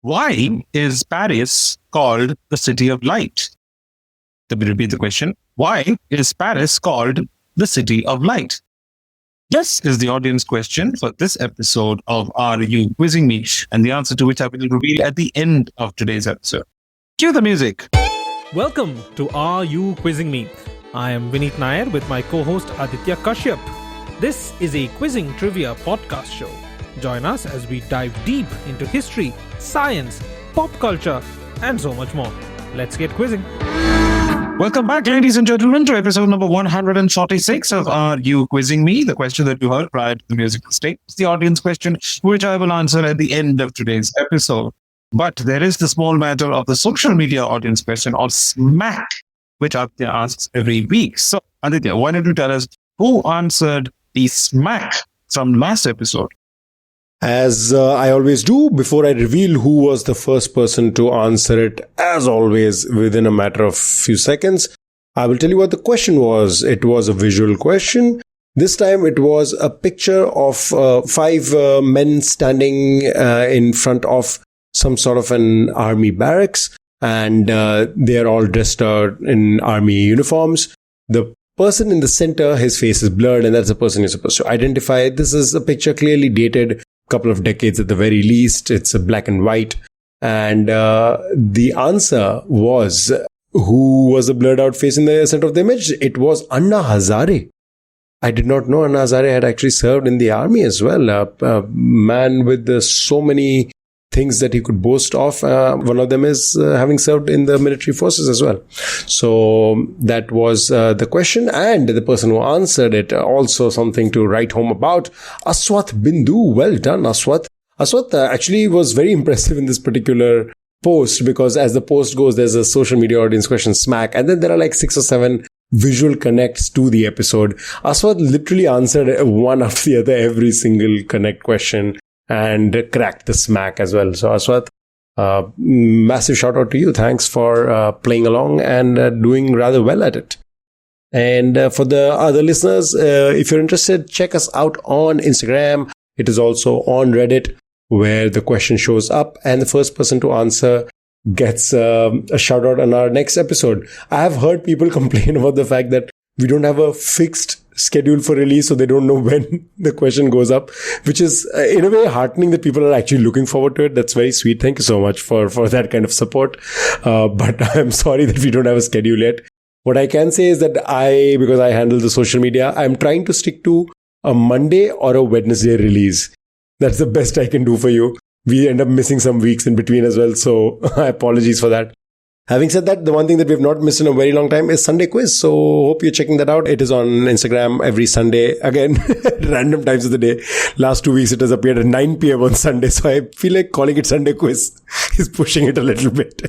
Why is Paris called the City of Light? Let me repeat the question. Why is Paris called the City of Light? This is the audience question for this episode of Are You Quizzing Me? And the answer to which I will reveal at the end of today's episode. Cue the music. Welcome to Are You Quizzing Me? I am Vineet Nair with my co-host Aditya Kashyap. This is a quizzing trivia podcast show. Join us as we dive deep into history, science, pop culture, and so much more. Let's get quizzing. Welcome back, ladies and gentlemen, to episode number 146 of Are You Quizzing Me? The question that you heard prior to the musical state is the audience question, which I will answer at the end of today's episode. But there is the small matter of the social media audience question, or SMAC, which Aditya asks every week. So, Aditya, why don't you tell us who answered the SMAC from last episode? As I always do, before I reveal who was the first person to answer it, as always, within a matter of few seconds, I will tell you what the question was. It was a visual question. This time it was a picture of five men standing in front of some sort of an army barracks, and they are all dressed out in army uniforms. The person in the center, his face is blurred, and that's the person you're supposed to identify. This is a picture clearly dated couple of decades at the very least. It's a black and white. And the answer was, who was the blurred out face in the center of the image? It was Anna Hazare. I did not know Anna Hazare had actually served in the army as well. A man with so many things that he could boast of. One of them is having served in the military forces as well. So that was the question, and the person who answered it also something to write home about. Aswath Bindu. Well done, Aswath. Aswath actually was very impressive in this particular post, because as the post goes, there's a social media audience question, SMAC, and then there are like 6 or 7 visual connects to the episode. Aswath literally answered one after the other every single connect question and cracked the SMAC as well. So Aswath, massive shout out to you. Thanks for playing along and doing rather well at it. And for the other listeners, if you're interested, check us out on Instagram. It is also on Reddit, where the question shows up, and the first person to answer gets a shout out on our next episode. I have heard people complain about the fact that we don't have a fixed schedule for release, so they don't know when the question goes up, which is in a way heartening that people are actually looking forward to it. That's very sweet. Thank you so much for that kind of support. But I'm sorry that we don't have a schedule yet. What I can say is that because I handle the social media, I'm trying to stick to a Monday or a Wednesday release. That's the best I can do for you. We end up missing some weeks in between as well, so apologies for that. Having said that, the one thing that we have not missed in a very long time is Sunday Quiz. So hope you're checking that out. It is on Instagram every Sunday. Again, random times of the day. Last 2 weeks it has appeared at 9 p.m. on Sunday. So I feel like calling it Sunday Quiz is pushing it a little bit.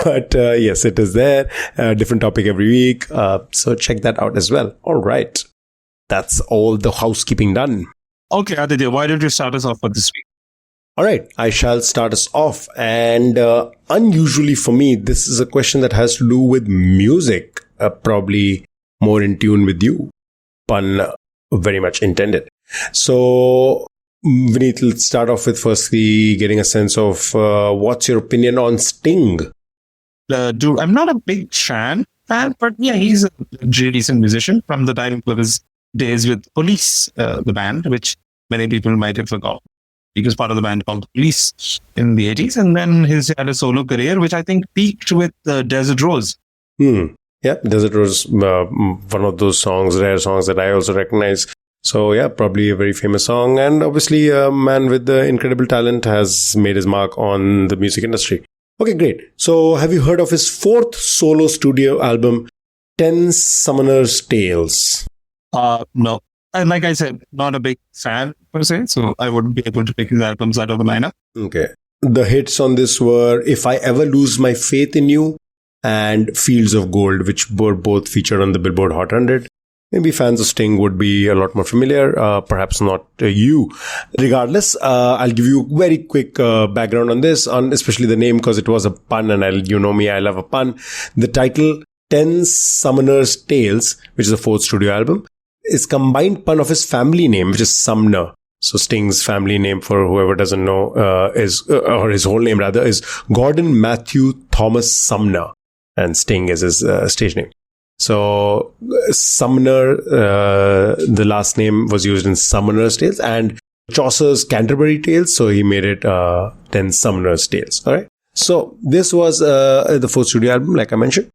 But yes, it is there. Different topic every week. So check that out as well. All right. That's all the housekeeping done. Okay, Aditya, why don't you start us off for this week? All right, I shall start us off. And unusually for me, this is a question that has to do with music, probably more in tune with you. Pun very much intended. So, Vineet, let's start off with firstly getting a sense of what's your opinion on Sting? Dude, I'm not a big fan, but yeah, he's a really decent musician from the time of his days with Police, the band, which many people might have forgotten. He was part of the band called Police in the 80s, and then he had a solo career, which I think peaked with Desert Rose. Yeah, Desert Rose, one of those songs, rare songs that I also recognize. So yeah, probably a very famous song, and obviously a man with incredible talent has made his mark on the music industry. Okay, great. So have you heard of his 4th solo studio album, 10 Summoner's Tales? No. And like I said, not a big fan per se, so I wouldn't be able to pick his albums out of the lineup. Okay. The hits on this were If I Ever Lose My Faith in You and Fields of Gold, which were both featured on the Billboard Hot 100. Maybe fans of Sting would be a lot more familiar, perhaps not you. Regardless, I'll give you very quick background on this, on especially the name, because it was a pun, and you know me, I love a pun. The title, 10 Summoner's Tales, which is the 4th studio album, is combined pun of his family name, which is Sumner. So Sting's family name, for whoever doesn't know, or his whole name rather, is Gordon Matthew Thomas Sumner, and Sting is his stage name. So Sumner, the last name was used in Summoner's Tales and Chaucer's Canterbury Tales, so he made it then Summoner's Tales. All right. So this was the fourth studio album, like I mentioned.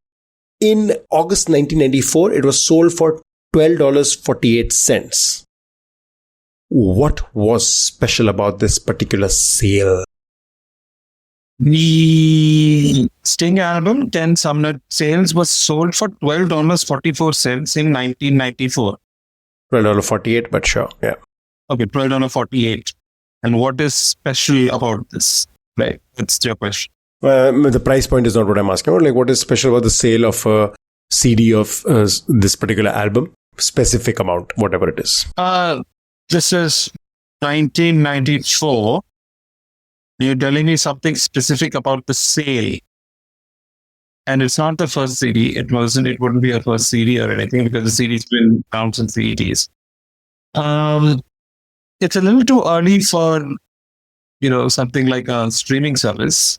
In August 1994, it was sold for $12.48. What was special about this particular sale? The Sting album, 10 Sumner Sales, was sold for $12.44 in 1994. $12.48, but sure, yeah. Okay, $12.48. And what is special about this? Right, that's your question. The price point is not what I'm asking about. Like, what is special about the sale of a CD of this particular album? Specific amount, whatever it is. This is 1994. You're telling me something specific about the sale. And it's not the first CD. It wouldn't be a first CD or anything because the CD's been around since the 80s. It's a little too early for, something like a streaming service.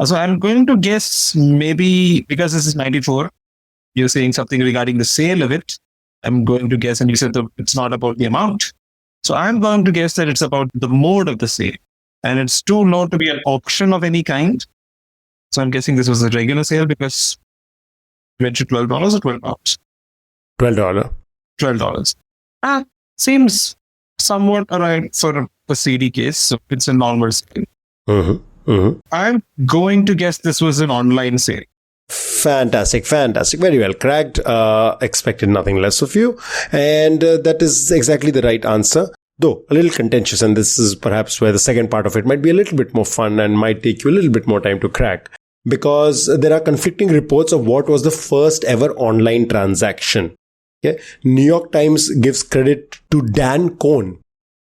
So I'm going to guess maybe because this is 94, you're saying something regarding the sale of it. I'm going to guess, and you said it's not about the amount. So I'm going to guess that it's about the mode of the sale. And it's too low to be an auction of any kind. So I'm guessing this was a regular sale because you mentioned $12 or £12? $12. $12. Seems somewhat alright for a CD case. So it's a normal sale. I'm going to guess this was an online sale. Fantastic. Very well cracked. Expected nothing less of you. And that is exactly the right answer. Though a little contentious, and this is perhaps where the second part of it might be a little bit more fun and might take you a little bit more time to crack. Because there are conflicting reports of what was the first ever online transaction. Okay? New York Times gives credit to Dan Cohn,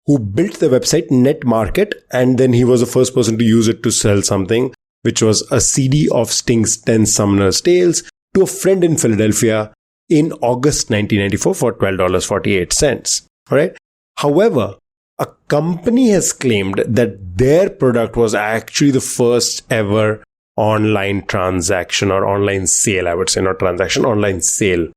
who built the website NetMarket, and then he was the first person to use it to sell something, which was a CD of Sting's 10 Sumner's Tales to a friend in Philadelphia in August 1994 for $12.48. All right. However, a company has claimed that their product was actually the first ever online transaction or online sale, I would say, not transaction, online sale.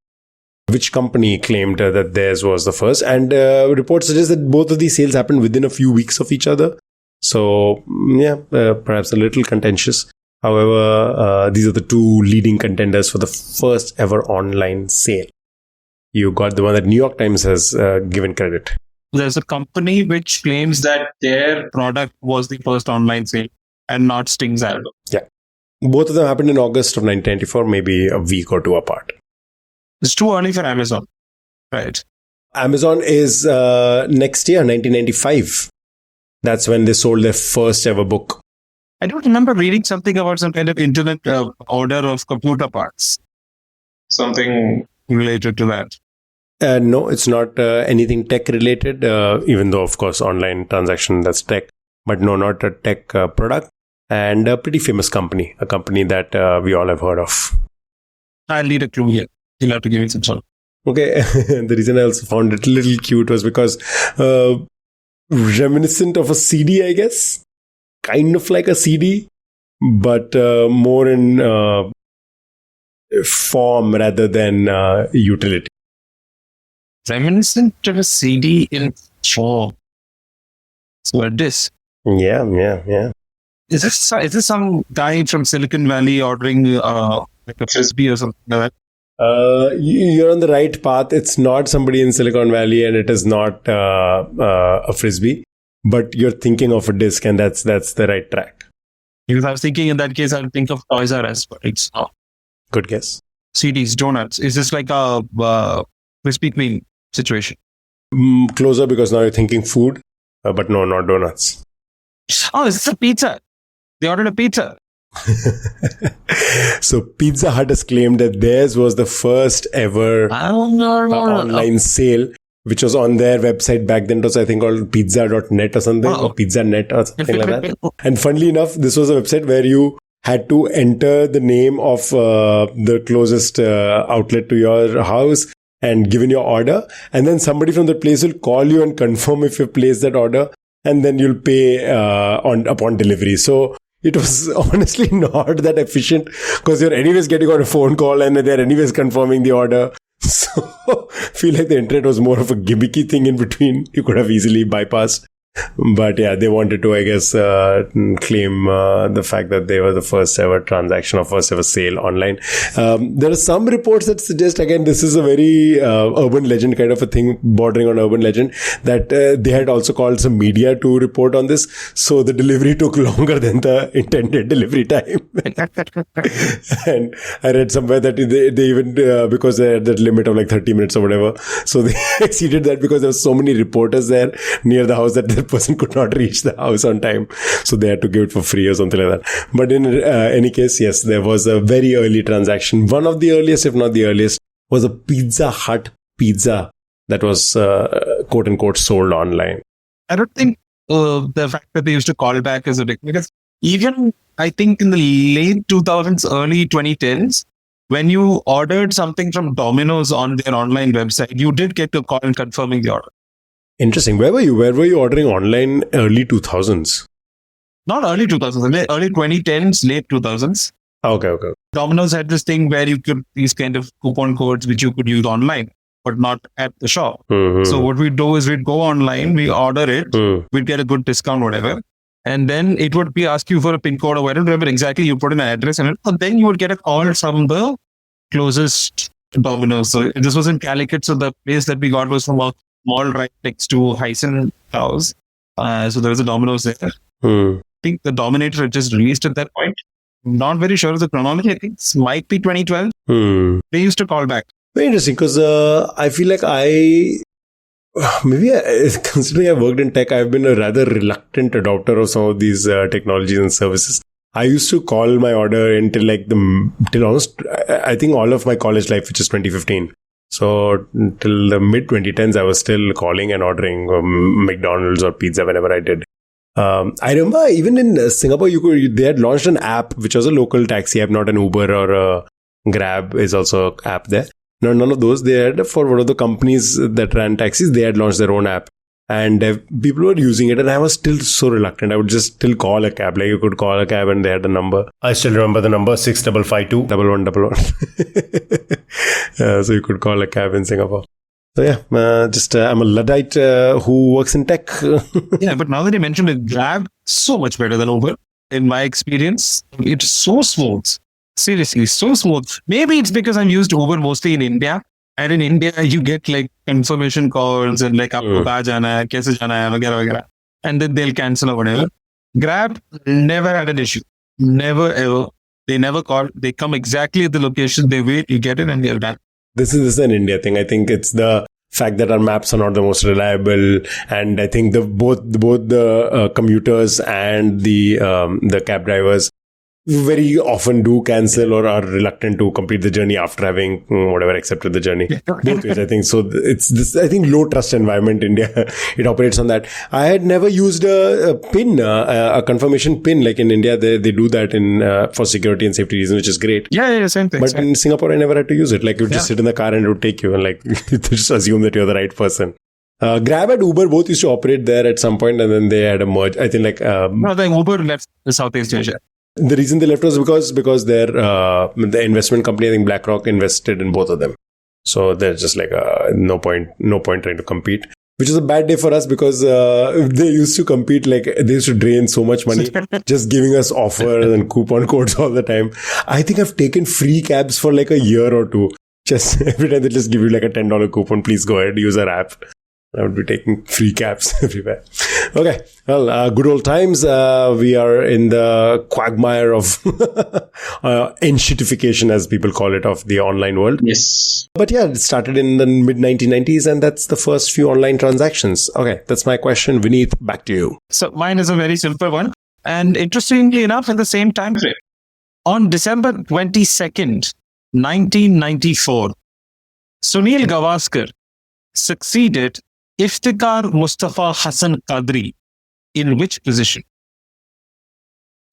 Which company claimed that theirs was the first? And reports suggest that both of these sales happened within a few weeks of each other. So, perhaps a little contentious. However, these are the two leading contenders for the first ever online sale. You got the one that New York Times has given credit. There's a company which claims that their product was the first online sale and not Sting's album. Yeah. Both of them happened in August of 1994, maybe a week or two apart. It's too early for Amazon. Right. Amazon is next year, 1995. That's when they sold their first ever book. I don't remember reading something about some kind of internet order of computer parts. Something related to that. No, it's not anything tech related, even though, of course, online transaction, that's tech. But no, not a tech product. And a pretty famous company, a company that we all have heard of. I'll need a clue here. You'll have to give me some sort. Okay. The reason I also found it a little cute was because reminiscent of a CD, I guess. Kind of like a CD, but more in form rather than utility. Reminiscent of a CD in form. So a disc. Yeah. Is this some guy from Silicon Valley ordering like a frisbee or something like that? You're on the right path. It's not somebody in Silicon Valley, and it is not a frisbee. But you're thinking of a disc, and that's the right track. Because I was thinking in that case, I'll think of Toys R Us, but it's not. Good guess. CDs, donuts. Is this like a Krispy Kreme situation? Closer, because now you're thinking food, but no, not donuts. Oh, is this a pizza? They ordered a pizza. So Pizza Hut has claimed that theirs was the first ever online sale, which was on their website back then. It was, I think, called pizza.net or something, or pizzanet or something like that. And funnily enough, this was a website where you had to enter the name of the closest outlet to your house and given your order, and then somebody from the place will call you and confirm if you placed that order, and then you'll pay upon delivery. So it was honestly not that efficient because you're anyways getting on a phone call and they're anyways confirming the order. So I feel like the internet was more of a gimmicky thing in between. You could have easily bypassed. But yeah, they wanted to, I guess, claim the fact that they were the first ever transaction or first ever sale online. There are some reports that suggest, again, this is a very urban legend kind of a thing, bordering on urban legend, that they had also called some media to report on this. So the delivery took longer than the intended delivery time. And I read somewhere that they even, because they had that limit of like 30 minutes or whatever, so they exceeded that because there were so many reporters there near the house that the person could not reach the house on time, so they had to give it for free or something like that. But in any case, yes, there was a very early transaction. One of the earliest, if not the earliest, was a Pizza Hut pizza that was quote unquote sold online. I don't think the fact that they used to call back is ridiculous, because even I think in the late 2000s, early 2010s, when you ordered something from Domino's on their online website, you did get a call confirming the order. Interesting. Where were you? Where were you ordering online early 2000s? Not early 2000s, early 2010s, late 2000s. Okay. Domino's had this thing where you could, these kind of coupon codes which you could use online, but not at the shop. Mm-hmm. So what we'd do is we'd go online, we order it, we'd get a good discount, whatever. And then it would be ask you for a pin code or whatever, remember exactly, you put in an address in it. And then you would get a call from the closest Domino's. So this was in Calicut. So the place that we got was from a mall right next to Hyson House. So there was a Domino's there. I think the Dominator had just released at that point. Not very sure of the chronology. I think it might be 2012. They used to call back. Very interesting, because I feel like considering I worked in tech, I've been a rather reluctant adopter of some of these technologies and services. I used to call my order until till almost, I think, all of my college life, which is 2015. So till the mid 2010s, I was still calling and ordering McDonald's or pizza whenever I did. I remember even in Singapore, they had launched an app which was a local taxi app, not an Uber or a Grab is also an app there. No, none of those. They had, for one of the companies that ran taxis, they had launched their own app. And people were using it, and I was still so reluctant. I would just still call a cab. Like, you could call a cab and they had a number. I still remember the number, 6552-1111. So you could call a cab in Singapore. So yeah, I'm a Luddite who works in tech. Yeah, but now that you mentioned it, Grab, so much better than Uber. In my experience, it's so smooth. Seriously, so smooth. Maybe it's because I'm used to Uber mostly in India. And in India, you get like confirmation calls and like, aapko kahan jana hai, kaise jana hai, vagera, vagera. And then they'll cancel or whatever. Grab never had an issue. Never, ever. They never call. They come exactly at the location. They wait, you get it, and you're done. This is an India thing. I think it's the fact that our maps are not the most reliable. And I think both the commuters and the cab drivers very often do cancel or are reluctant to complete the journey after having whatever accepted the journey. Both ways, I think. So it's this, I think, low trust environment India. It operates on that. I had never used a pin, a confirmation pin. Like in India, they do that for security and safety reasons, which is great. Yeah, same thing. But in Singapore, I never had to use it. Like, you just sit in the car and it would take you, and like you just assume that you're the right person. Grab and Uber both used to operate there at some point, and then they had a merge. I think no, the Uber left Southeast Asia. The reason they left was because their the investment company, I think BlackRock, invested in both of them. So there's just like no point trying to compete, which is a bad day for us, because they used to compete, like they used to drain so much money just giving us offers and coupon codes all the time. I think I've taken free cabs for like a year or two. Just every time they just give you like a $10 coupon, please go ahead, use our app. I would be taking free cabs everywhere. Okay. Well, good old times. We are in the quagmire of enshittification, as people call it, of the online world. Yes. But yeah, it started in the mid 1990s, and that's the first few online transactions. Okay. That's my question. Vineet, back to you. So mine is a very simple one. And interestingly enough, in the same time frame, on December 22nd, 1994, Sunil Gavaskar succeeded Iftikhar Mustafa Hassan Qadri in which position?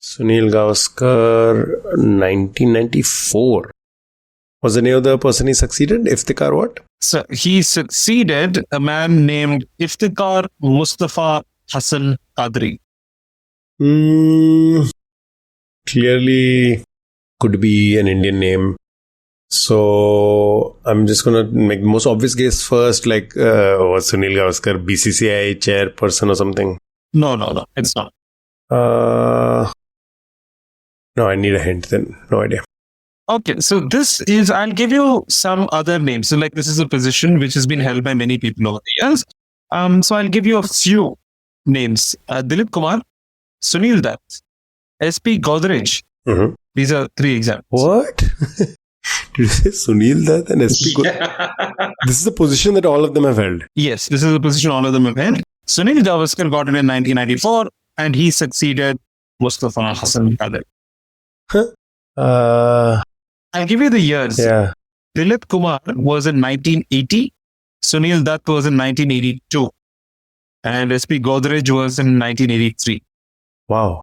Sunil Gavaskar, 1994. Was the name of the person he succeeded? Iftikhar what? So he succeeded a man named Iftikhar Mustafa Hassan Qadri. Clearly could be an Indian name. So I'm just going to make the most obvious guess first, like was Sunil Gavaskar BCCI chairperson or something? No, it's not. No, I need a hint then. No idea. Okay, so I'll give you some other names. So like this is a position which has been held by many people over the years. So I'll give you a few names. Dilip Kumar, Sunil Dutt, SP Godrej. Mhm. These are 3 examples. What? Did you say Sunil Dutt and SP This is the position that all of them have held. Yes, this is a position all of them have held. Sunil Gavaskar got it in 1994 and he succeeded Mustafa Hassan Qadri. I'll give you the years. Yeah. Dilip Kumar was in 1980. Sunil Dutt was in 1982. And SP Godrej was in 1983. Wow.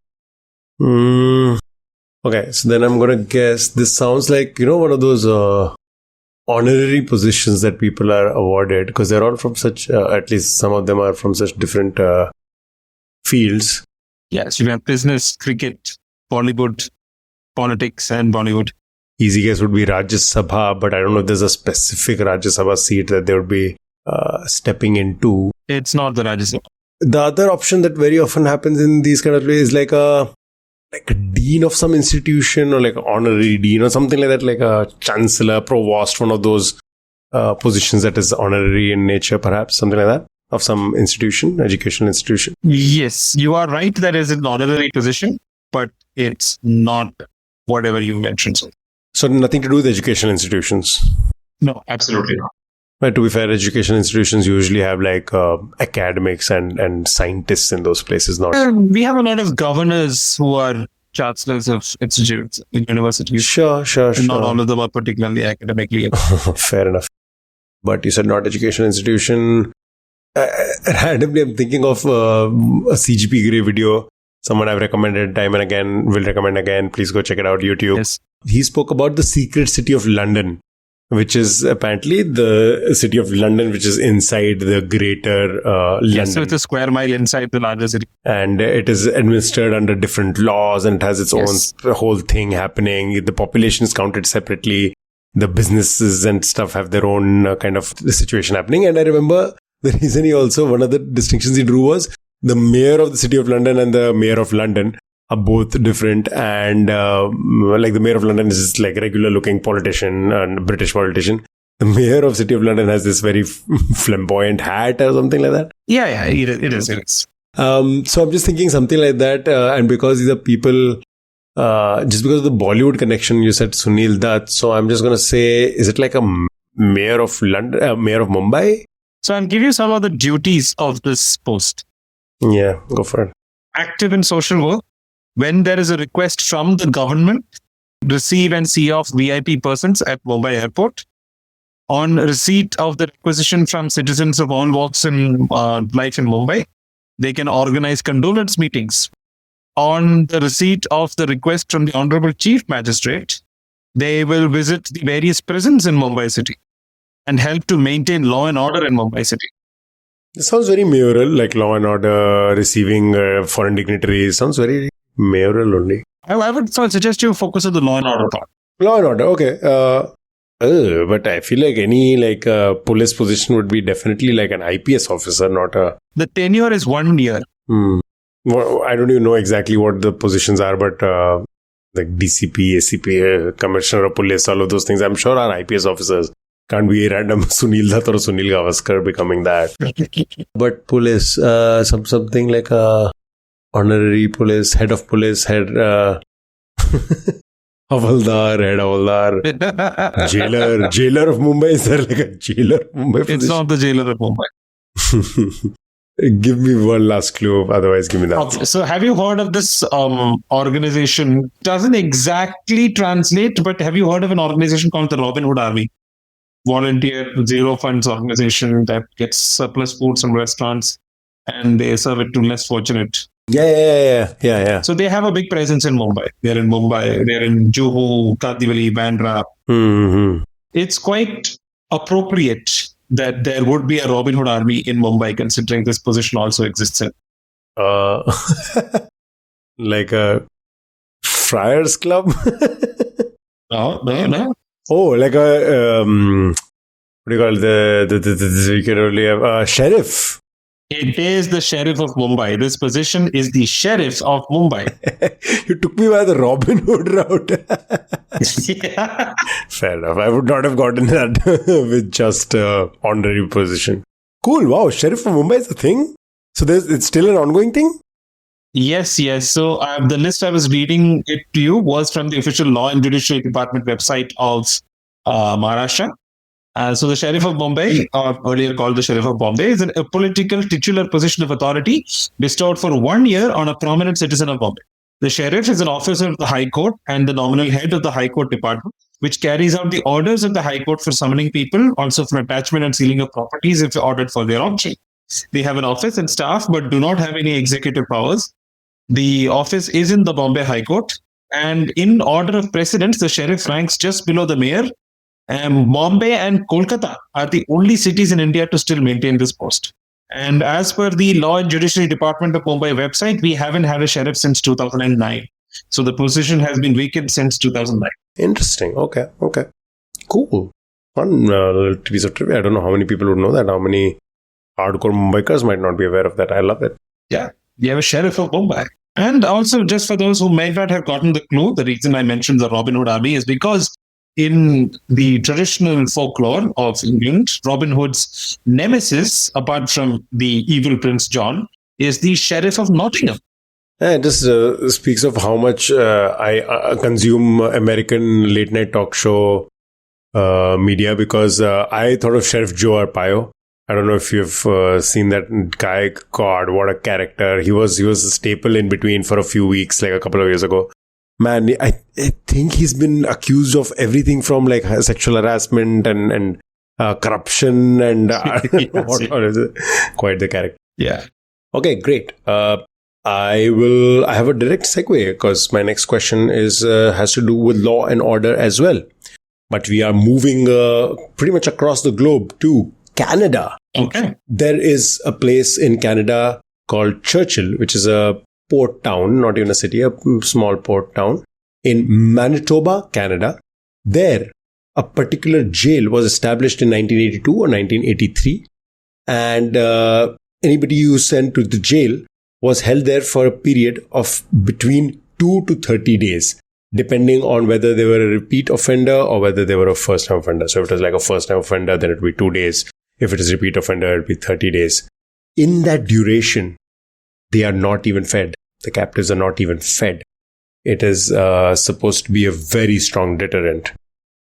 Okay, so then I'm going to guess this sounds like, one of those honorary positions that people are awarded because they're all from such, at least some of them are from such different fields. Yes, you have business, cricket, Bollywood, politics, and Bollywood. Easy guess would be Rajya Sabha, but I don't know if there's a specific Rajya Sabha seat that they would be stepping into. It's not the Rajya Sabha. The other option that very often happens in these kind of places is like a dean of some institution or like an honorary dean or something like that, like a chancellor, provost, one of those positions that is honorary in nature, perhaps, something like that, of some institution, educational institution. Yes, you are right. That is an honorary position, but it's not whatever you mentioned. So nothing to do with educational institutions. No, absolutely not. But to be fair, educational institutions usually have like academics and scientists in those places. Not we have a lot of governors who are chancellors of institutes in universities. Sure. Not all of them are particularly academically. Fair enough. But you said not educational institution. Randomly, I'm thinking of a CGP Grey video. Someone I've recommended time and again, will recommend again. Please go check it out, YouTube. Yes. He spoke about the secret city of London, which is apparently the city of London, which is inside the greater London. So it's a square mile inside the larger city. And it is administered under different laws and it has its own whole thing happening. The population is counted separately. The businesses and stuff have their own kind of situation happening. And I remember the reason one of the distinctions he drew was the mayor of the city of London and the mayor of London are both different, and like the mayor of London is just like regular looking politician and British politician. The mayor of City of London has this very flamboyant hat or something like that. Yeah, it is. So I'm just thinking something like that, and because these are people, just because of the Bollywood connection, you said Sunil Dutt. So I'm just gonna say, is it like a mayor of London, mayor of Mumbai? So I'll give you some of the duties of this post. Yeah, go for it. Active in social work. When there is a request from the government, receive and see off VIP persons at Mumbai airport. On receipt of the requisition from citizens of all walks in life in Mumbai, they can organize condolence meetings. On the receipt of the request from the Honorable Chief Magistrate, they will visit the various prisons in Mumbai city and help to maintain law and order in Mumbai city. It sounds very mayoral, like law and order, receiving foreign dignitaries. Sounds very mayoral only. I would suggest you focus on the law and order part. Law and order, okay. But I feel like any police position would be definitely like an IPS officer, not a... The tenure is 1 year. Well, I don't even know exactly what the positions are, but like DCP, ACP, Commissioner of Police, all of those things, I'm sure are IPS officers. Can't be a random Sunil Dutt or Sunil Gavaskar becoming that. But police, something like a honorary police, head of police, head Havaldar, head Havaldar, jailer of Mumbai. Is there like a jailer of Mumbai position? It's not the jailer of Mumbai. Give me one last clue, otherwise give me that. Okay, so have you heard of this organization? Doesn't exactly translate, but have you heard of an organization called the Robin Hood Army? Volunteer zero funds organization that gets surplus foods from restaurants and they serve it to less fortunate Yeah. So they have a big presence in Mumbai. They're in Mumbai. They're in Juhu, Kadivali, Bandra. Mm-hmm. It's quite appropriate that there would be a Robin Hood army in Mumbai, considering this position also exists in. Like a Friars Club? No. Oh, like a what do you call it? We can only have a sheriff. It is the Sheriff of Mumbai. This position is the Sheriff of Mumbai. You took me by the Robin Hood route. Yeah. Fair enough. I would not have gotten that with just honorary position. Cool. Wow. Sheriff of Mumbai is a thing. So it's still an ongoing thing? Yes. So the list I was reading it to you was from the official Law and Judiciary Department website of Maharashtra. So the Sheriff of Bombay, or earlier called the Sheriff of Bombay, is a political titular position of authority bestowed for 1 year on a prominent citizen of Bombay. The Sheriff is an officer of the High Court and the nominal head of the High Court Department, which carries out the orders of the High Court for summoning people, also for attachment and sealing of properties if ordered for their auction. They have an office and staff, but do not have any executive powers. The office is in the Bombay High Court, and in order of precedence, the Sheriff ranks just below the Mayor. Bombay and Kolkata are the only cities in India to still maintain this post. And as per the Law and Judiciary Department of Mumbai website, we haven't had a sheriff since 2009. So the position has been vacant since 2009. Interesting. Okay. Cool. Fun little piece of trivia. I don't know how many people would know that. How many hardcore Mumbaikars might not be aware of that. I love it. Yeah, we have a Sheriff of Mumbai. And also, just for those who may not have gotten the clue, the reason I mentioned the Robin Hood army is because in the traditional folklore of England, Robin Hood's nemesis, apart from the evil Prince John, is the Sheriff of Nottingham. It just speaks of how much I consume American late night talk show media, because I thought of Sheriff Joe Arpaio. I don't know if you've seen that guy. God, what a character. He was a staple in between for a few weeks, like a couple of years ago. Man, I think he's been accused of everything from like sexual harassment and corruption and what is it? Quite the character. Yeah. Okay, great. I have a direct segue because my next question has to do with law and order as well. But we are moving pretty much across the globe to Canada. Okay. There is a place in Canada called Churchill, which is a port town, not even a city, a small port town in Manitoba, Canada. There, a particular jail was established in 1982 or 1983. And anybody who was sent to the jail was held there for a period of between 2 to 30 days, depending on whether they were a repeat offender or whether they were a first-time offender. So if it was like a first-time offender, then it would be 2 days. If it is a repeat offender, it would be 30 days. In that duration, they are not even fed. The captives are not even fed. It is supposed to be a very strong deterrent.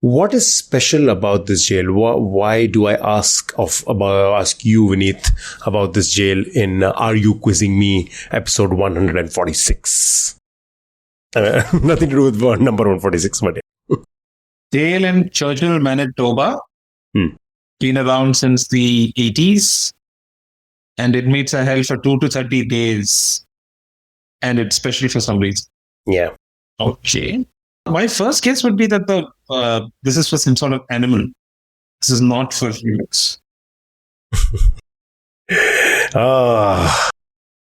What is special about this jail? Why do I ask you, Vineet, about this jail in Are You Quizzing Me, episode 146? Nothing to do with number 146, but yeah. Jail in Churchill, Manitoba. Been around since the 80s. And inmates are held for 2 to 30 days. And it's special for some reason. Yeah. Okay. My first guess would be that this is for some sort of animal. This is not for humans.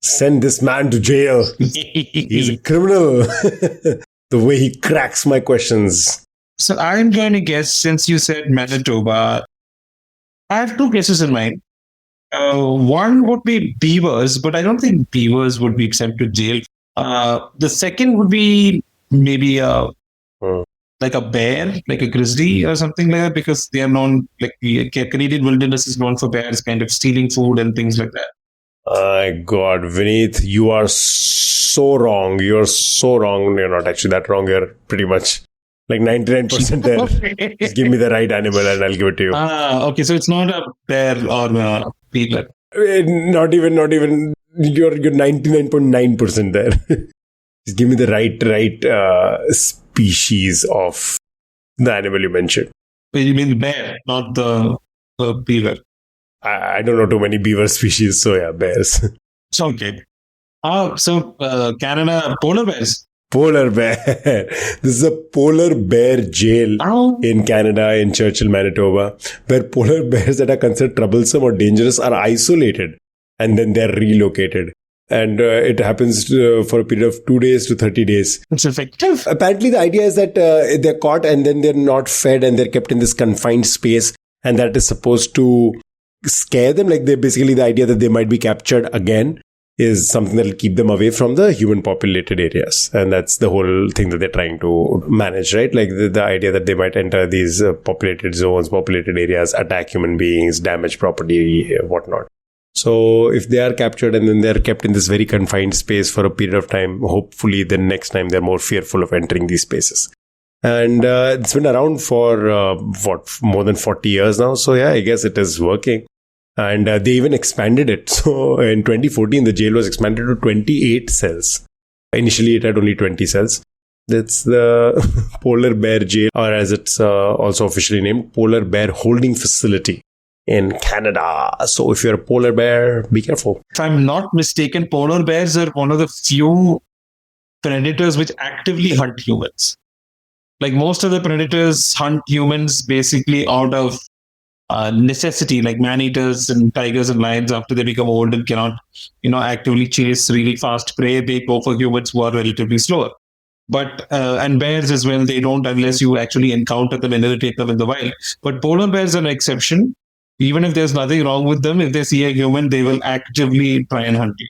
Send this man to jail. He's a criminal. The way he cracks my questions. So I'm going to guess, since you said Manitoba, I have 2 guesses in mind. One would be beavers, but I don't think beavers would be sent to jail. The second would be maybe like a bear, like a grizzly or something like that, because they are known, like the Canadian wilderness is known for bears kind of stealing food and things like that. My God, Vineet, you are so wrong. You're so wrong. You're not actually that wrong. You're pretty much like 99% there. Just give me the right animal and I'll give it to you. Okay. So it's not a bear or a beaver. Not even. You're 99.9% there. Just give me the right species of the animal you mentioned. You mean the bear, not the beaver? I don't know too many beaver species, so yeah, bears. It's okay. Canada polar bears. Polar bear. This is a polar bear jail in Canada, in Churchill, Manitoba, where polar bears that are considered troublesome or dangerous are isolated and then they're relocated. And it happens for a period of 2 days to 30 days. It's effective. Apparently, the idea is that they're caught and then they're not fed and they're kept in this confined space. And that is supposed to scare them. Like, they basically, the idea that they might be captured again is something that will keep them away from the human populated areas. And that's the whole thing that they're trying to manage, right? Like the idea that they might enter these populated zones, populated areas, attack human beings, damage property, whatnot. So if they are captured and then they're kept in this very confined space for a period of time, hopefully the next time they're more fearful of entering these spaces. And it's been around for, more than 40 years now. So yeah, I guess it is working. And they even expanded it. So in 2014, the jail was expanded to 28 cells. Initially, it had only 20 cells. That's the Polar Bear Jail, or as it's also officially named, Polar Bear Holding Facility in Canada. So if you're a polar bear, be careful. If I'm not mistaken, polar bears are one of the few predators which actively hunt humans. Like, most of the predators hunt humans basically out of necessity, like man-eaters and tigers and lions. After they become old and cannot, actively chase really fast prey, they go for humans who are relatively slower. But and bears as well, they don't unless you actually encounter them and irritate them in the wild. But polar bears are an exception. Even if there's nothing wrong with them, if they see a human, they will actively try and hunt you.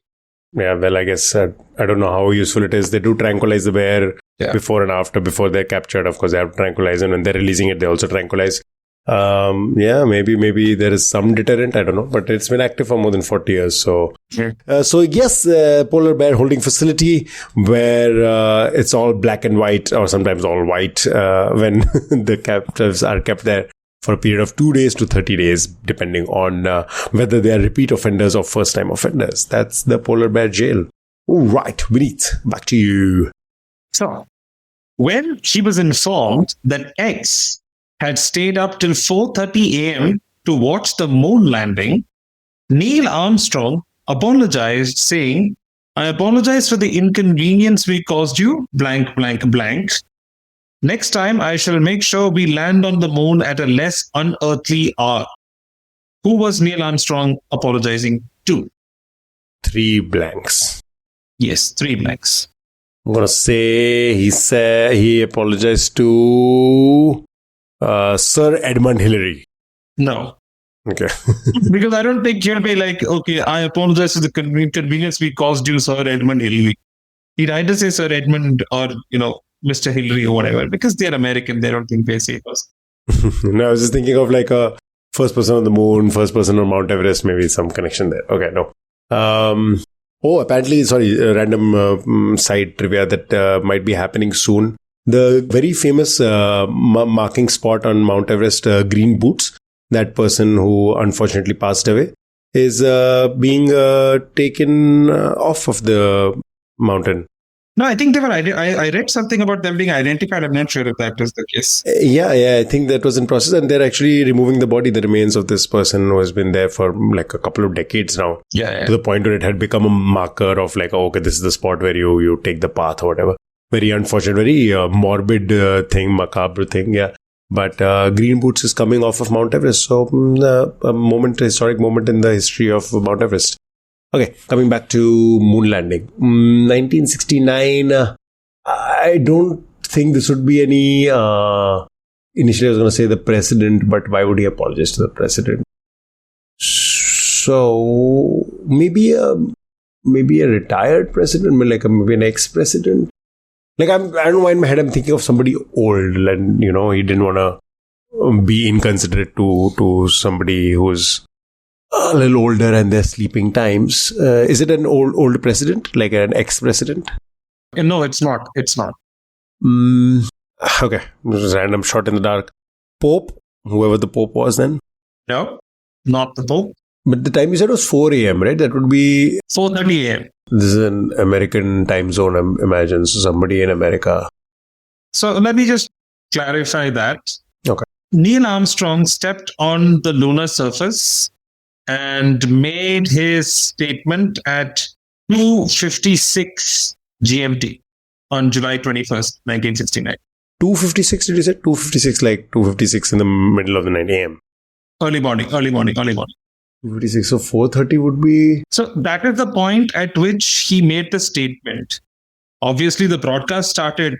Yeah, well, I guess I don't know how useful it is. They do tranquilize the bear before and after, before they're captured. Of course, they have to tranquilize, and when they're releasing it, they also tranquilize. Maybe there is some deterrent. I don't know, but it's been active for more than 40 years. So, yes, Polar Bear Holding Facility, where it's all black and white, or sometimes all white, when the captives are kept there for a period of 2 days to 30 days, depending on whether they are repeat offenders or first-time offenders. That's the Polar Bear Jail. Right, Vineet, back to you. So, when she was informed that X had stayed up till 4:30 a.m. to watch the moon landing, Neil Armstrong apologized, saying, "I apologize for the inconvenience we caused you, blank, blank, blank. Next time, I shall make sure we land on the moon at a less unearthly hour." Who was Neil Armstrong apologizing to? 3 blanks. Yes, 3 blanks. I'm going to say he apologized to Sir Edmund Hillary. No. Okay. Because I don't think he'll be like, "Okay, I apologize for the inconvenience we caused you, Sir Edmund Hillary." He'd either say Sir Edmund or, Mr. Hillary or whatever, because they're American. They don't think they're safe. No, I was just thinking of like a first person on the moon, first person on Mount Everest, maybe some connection there. Okay, no. Apparently, random side trivia that might be happening soon. The very famous marking spot on Mount Everest, Green Boots, that person who unfortunately passed away, is being taken off of the mountain. No, I think they were. I read something about them being identified. I'm not sure if that was the case. Yeah, I think that was in process, and they're actually removing the remains of this person who has been there for like a couple of decades now. Yeah. To the point where it had become a marker of like, okay, this is the spot where you take the path or whatever. Very unfortunate, very morbid thing, macabre thing. Yeah. But Green Boots is coming off of Mount Everest, so a historic moment in the history of Mount Everest. Okay, coming back to moon landing. 1969, I don't think this would be any... initially, I was going to say the president, but why would he apologize to the president? So, maybe a retired president, maybe an ex-president. Like, I don't know why in my head I'm thinking of somebody old, and, he didn't want to be inconsiderate to somebody who's a little older and their sleeping times. Is it an old president, like an ex-president? No, it's not. It's not. Okay, random shot in the dark. Pope, whoever the Pope was then? No, not the Pope. But the time you said was 4 a.m., right? That would be 4:30 a.m. This is an American time zone, I imagine. So somebody in America. So let me just clarify that. Okay. Neil Armstrong stepped on the lunar surface and made his statement at 2:56 GMT on July 21st, 1969. 2:56, did you say? 2:56, like 2:56 in the middle of the night, AM. Early morning. 2:56, so 4:30 would be... So that is the point at which he made the statement. Obviously, the broadcast started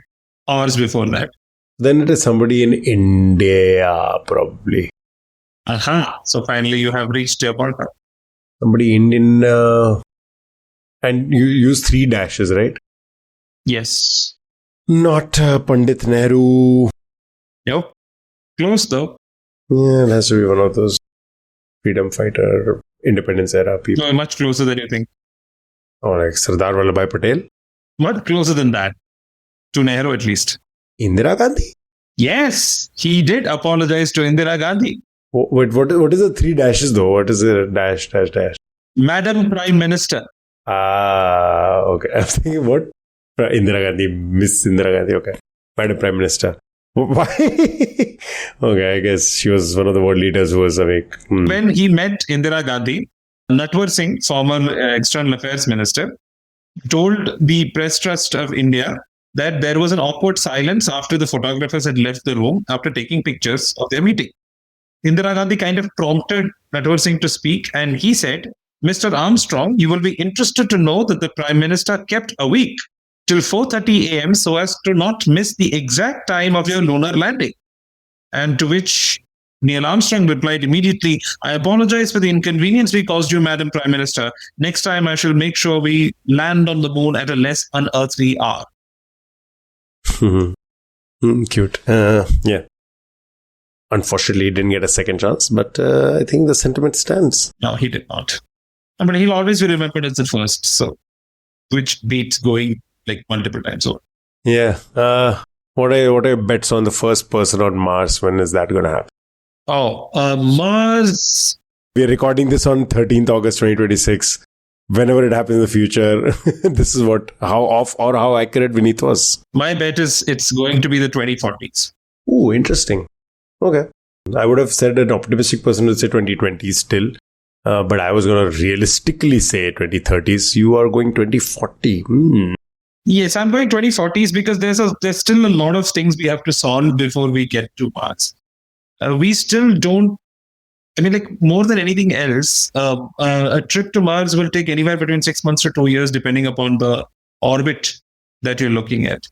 hours before that. Then it is somebody in India, probably. So finally, you have reached your podcast. Somebody Indian... and you use 3 dashes, right? Yes. Not Pandit Nehru. Yep. Close though. Yeah, it has to be one of those freedom fighter, independence era people. No, much closer than you think. Or like Sardar Vallabhbhai Patel. Much closer than that. To Nehru, at least. Indira Gandhi? Yes, he did apologize to Indira Gandhi. Wait, what is the 3 dashes though? What is a dash? Madam Prime Minister. Okay. I'm thinking what? Indira Gandhi, Miss Indira Gandhi, okay. Madam Prime Minister. Why? Okay, I guess she was one of the world leaders who was awake. When he met Indira Gandhi, Natwar Singh, former External Affairs Minister, told the Press Trust of India that there was an awkward silence after the photographers had left the room after taking pictures of their meeting. Indira Gandhi kind of prompted Natwar Singh to speak, and he said, Mr. Armstrong, you will be interested to know that the Prime Minister kept awake till 4:30 a.m. so as to not miss the exact time of your lunar landing. And to which Neil Armstrong replied immediately, I apologize for the inconvenience we caused you, Madam Prime Minister. Next time I shall make sure we land on the moon at a less unearthly hour. Cute. Yeah. Unfortunately, he didn't get a second chance, but I think the sentiment stands. No, he did not. I mean, he'll always be remembered as the first, so which beats going like multiple times over. Yeah. What are your bets on the first person on Mars? When is that going to happen? Mars. We are recording this on 13th August 2026. Whenever it happens in the future, this is how off or how accurate Vineet was. My bet is it's going to be the 2040s. Ooh, interesting. Okay. I would have said an optimistic person would say 2020s still. But I was going to realistically say 2030s. You are going 2040. Yes, I'm going 2040s because there's still a lot of things we have to solve before we get to Mars. We still don't. I mean, like more than anything else, a trip to Mars will take anywhere between 6 months to 2 years, depending upon the orbit that you're looking at.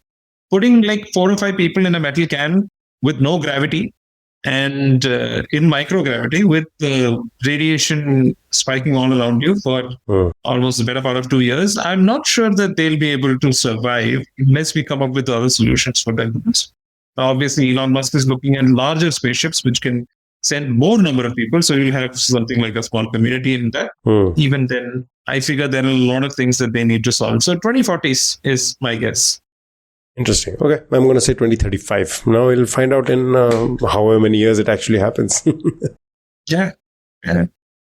Putting like 4 or 5 people in a metal can with no gravity and in microgravity with radiation spiking all around you for almost the better part of 2 years, I'm not sure that they'll be able to survive unless we come up with other solutions for them. Obviously, Elon Musk is looking at larger spaceships which can send more number of people, so you'll have something like a small community in that. Even then, I figure there are a lot of things that they need to solve. So 2040s is my guess. Interesting. Okay, I'm going to say 2035. Now we'll find out in however many years it actually happens. Yeah.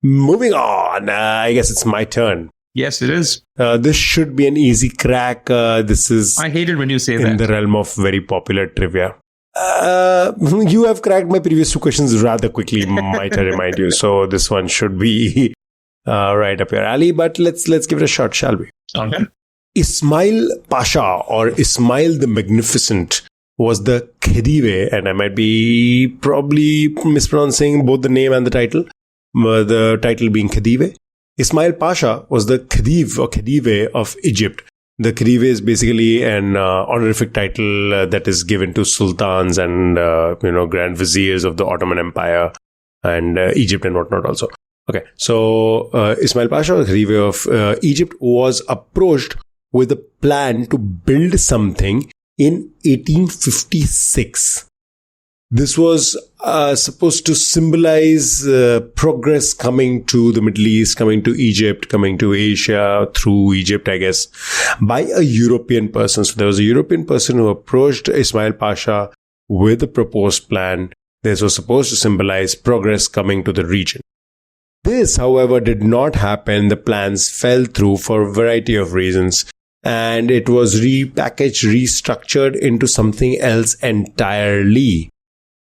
Moving on. I guess it's my turn. Yes, it is. This should be an easy crack. This is... I hate it when you say that. In the realm of very popular trivia. You have cracked my previous 2 questions rather quickly, might I remind you. So this one should be right up your alley. But let's give it a shot, shall we? Okay. Ismail Pasha or Ismail the Magnificent was the Khedive, and I might be probably mispronouncing both the name and the title. The title being Khedive. Ismail Pasha was the Khedive or Khedive of Egypt. The Khedive is basically an honorific title that is given to sultans and grand viziers of the Ottoman Empire and Egypt and whatnot also. Okay, so Ismail Pasha, the Khedive of Egypt, was approached with a plan to build something in 1856. This was supposed to symbolize progress coming to the Middle East, coming to Egypt, coming to Asia through Egypt, I guess, by a European person. So there was a European person who approached Ismail Pasha with a proposed plan. This was supposed to symbolize progress coming to the region. This, however, did not happen. The plans fell through for a variety of reasons. And it was repackaged, restructured into something else entirely.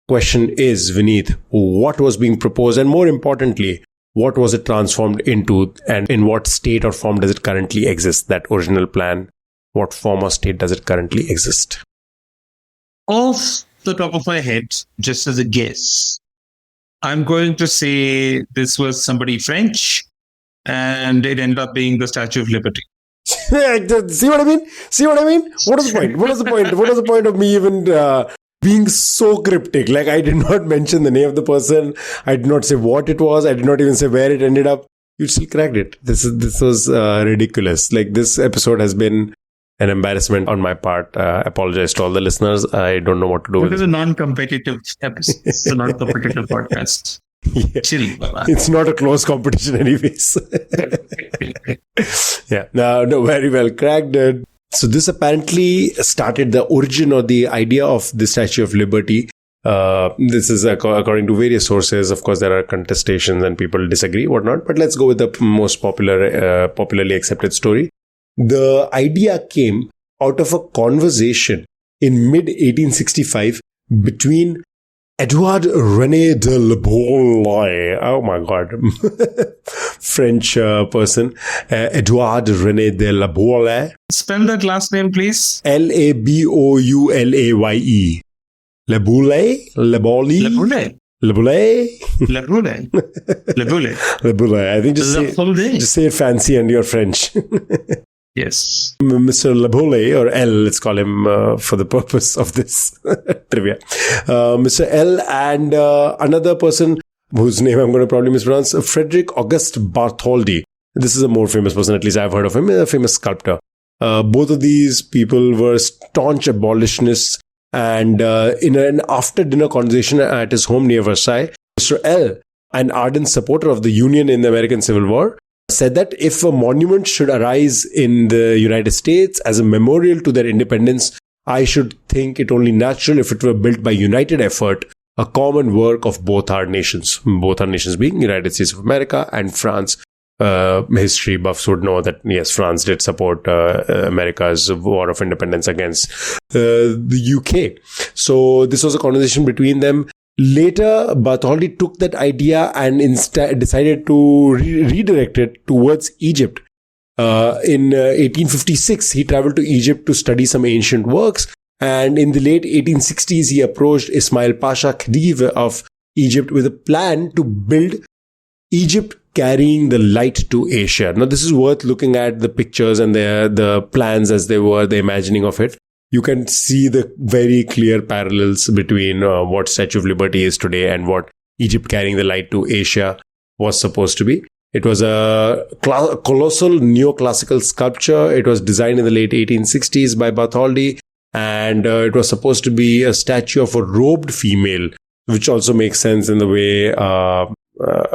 Question is, Vineet, what was being proposed? And more importantly, what was it transformed into, and in what state or form does it currently exist? That original plan, what form or state does it currently exist? Off the top of my head, just as a guess, I'm going to say this was somebody French, and it ended up being the Statue of Liberty. See what I mean? What is the point? What is the point of me even being so cryptic? Like, I did not mention the name of the person. I did not say what it was. I did not even say where it ended up. You still cracked it. This was ridiculous. Like, this episode has been an embarrassment on my part. Apologize to all the listeners. I don't know what to do with it. It is a non-competitive episode. It's a non-competitive podcast. Yeah. Chill, Baba. It's not a close competition anyways. Yeah, no, very well cracked. So this apparently started the origin or the idea of the Statue of Liberty. This is according to various sources. Of course, there are contestations and people disagree, whatnot. But let's go with the most popularly accepted story. The idea came out of a conversation in mid-1865 between Edouard René de La Boulaye, oh my God, French person, Edouard René de La Boulaye. Spell that last name, please. Laboulaye. La Boulaye? La Boulaye? La Boulaye. La Boulaye? La Boulaye. La Boulaye. La Boulaye. I think just say it fancy and you're French. Yes. Mr. Laboulaye, or L, let's call him for the purpose of this trivia. Mr. L and another person whose name I'm going to probably mispronounce, Frédéric Auguste Bartholdi. This is a more famous person, at least I've heard of him, a famous sculptor. Both of these people were staunch abolitionists, and in an after-dinner conversation at his home near Versailles, Mr. L, an ardent supporter of the Union in the American Civil War, said that if a monument should arise in the United States as a memorial to their independence, I should think it only natural if it were built by united effort, a common work of both our nations being United States of America and France. History buffs would know that, yes, France did support America's war of independence against the UK. So this was a conversation between them. Later, Bartholdi took that idea and instead decided to redirect it towards Egypt. In 1856, he traveled to Egypt to study some ancient works. And in the late 1860s, he approached Ismail Pasha Khedive of Egypt with a plan to build Egypt carrying the light to Asia. Now, this is worth looking at the pictures and the plans as they were, the imagining of it. You can see the very clear parallels between what Statue of Liberty is today and what Egypt carrying the light to Asia was supposed to be. It was a colossal neoclassical sculpture. It was designed in the late 1860s by Bartholdi, and it was supposed to be a statue of a robed female, which also makes sense in the way a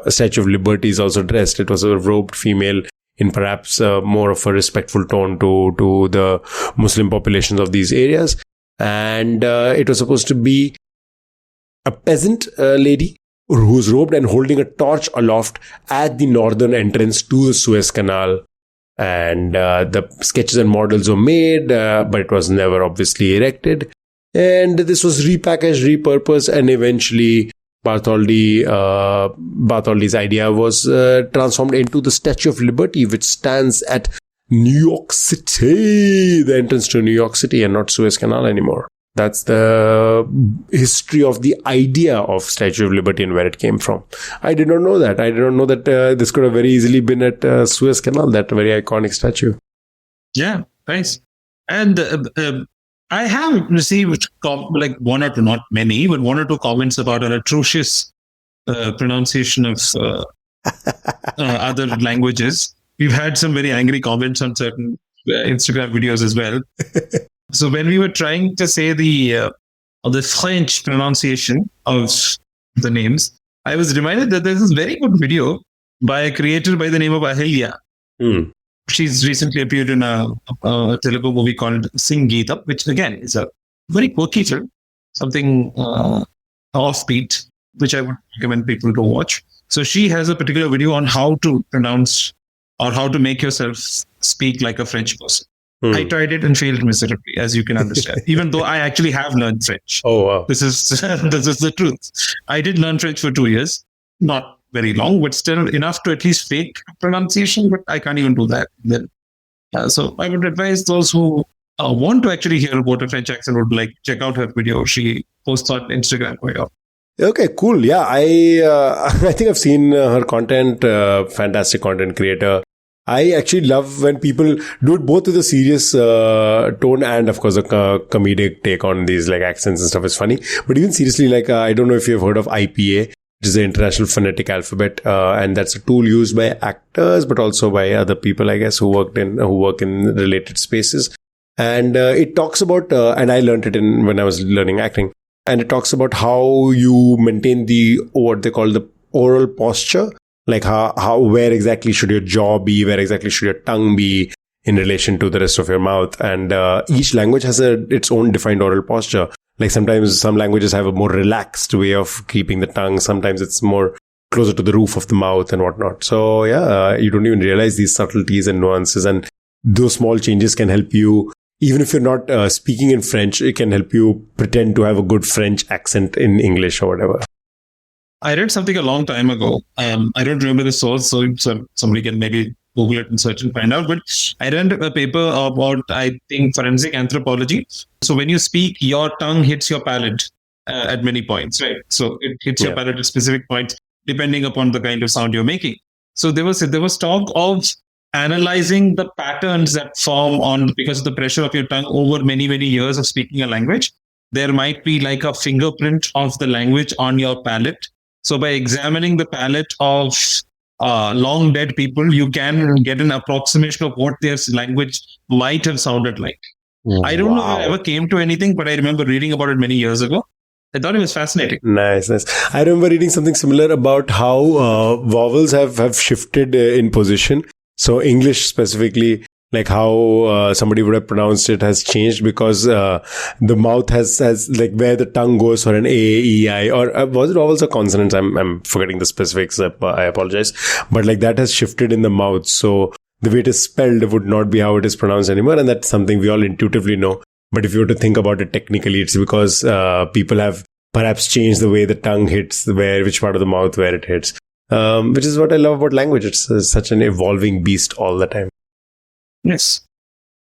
Statue of Liberty is also dressed. It was a robed female in perhaps more of a respectful tone to the Muslim populations of these areas. And it was supposed to be a peasant lady who's robed and holding a torch aloft at the northern entrance to the Suez Canal. And the sketches and models were made, but it was never obviously erected. And this was repackaged, repurposed, and eventually Bartholdi's idea was transformed into the Statue of Liberty, which stands at New York City, the entrance to New York City, and not Suez Canal anymore. That's the history of the idea of Statue of Liberty and where it came from. I did not know that. I did not know that this could have very easily been at Suez Canal, that very iconic statue. Yeah, nice. And I have received one or two, not many, but one or two comments about an atrocious pronunciation of other languages. We've had some very angry comments on certain Instagram videos as well. So when we were trying to say the French pronunciation of the names, I was reminded that there's this very good video by a creator by the name of Ahilya. She's recently appeared in a Telugu movie called Sing Geeta, which again is a very quirky film, something offbeat, which I would recommend people to watch. So she has a particular video on how to pronounce or how to make yourself speak like a French person. I tried it and failed miserably, as you can understand, even though I actually have learned French. Oh, wow. This is the truth. I did learn French for 2 years, not very long, but still enough to at least fake pronunciation. But I can't even do that. Then, so I would advise those who want to actually hear what a French accent would like, check out her video. She posts on Instagram quite often. Okay, cool. Yeah, I think I've seen her content. Fantastic content creator. I actually love when people do it both with a serious tone and, of course, a comedic take on these like accents and stuff. Is funny, but even seriously, like I don't know if you've heard of IPA, which is the International Phonetic Alphabet, and that's a tool used by actors, but also by other people, I guess, who work in related spaces. And it talks about, and I learned it when I was learning acting, and it talks about how you maintain what they call the oral posture. Like where exactly should your jaw be? Where exactly should your tongue be in relation to the rest of your mouth? And each language has its own defined oral posture. Like sometimes some languages have a more relaxed way of keeping the tongue. Sometimes it's more closer to the roof of the mouth and whatnot. So yeah, you don't even realize these subtleties and nuances. And those small changes can help you, even if you're not speaking in French, it can help you pretend to have a good French accent in English or whatever. I read something a long time ago. I don't remember the source, so somebody can maybe Google it and search and find out. But I read a paper about, I think, forensic anthropology. So when you speak, your tongue hits your palate at many points, right? So it hits your palate at specific points, depending upon the kind of sound you're making. So there was talk of analyzing the patterns that form because of the pressure of your tongue over many, many years of speaking a language. There might be like a fingerprint of the language on your palate. So by examining the palate of long dead people, you can get an approximation of what their language might have sounded like. I don't know if I ever came to anything, but I remember reading about it many years ago. I thought it was fascinating. Nice. I remember reading something similar about how vowels have shifted in position. So English specifically, like how somebody would have pronounced it, has changed because the mouth has like where the tongue goes for an A, E, I, or was it vowels or consonants? I'm forgetting the specifics. I apologize. But like that has shifted in the mouth. So the way it is spelled would not be how it is pronounced anymore. And that's something we all intuitively know. But if you were to think about it technically, it's because people have perhaps changed the way the tongue hits which part of the mouth where it hits. Which is what I love about language. It's such an evolving beast all the time. Yes.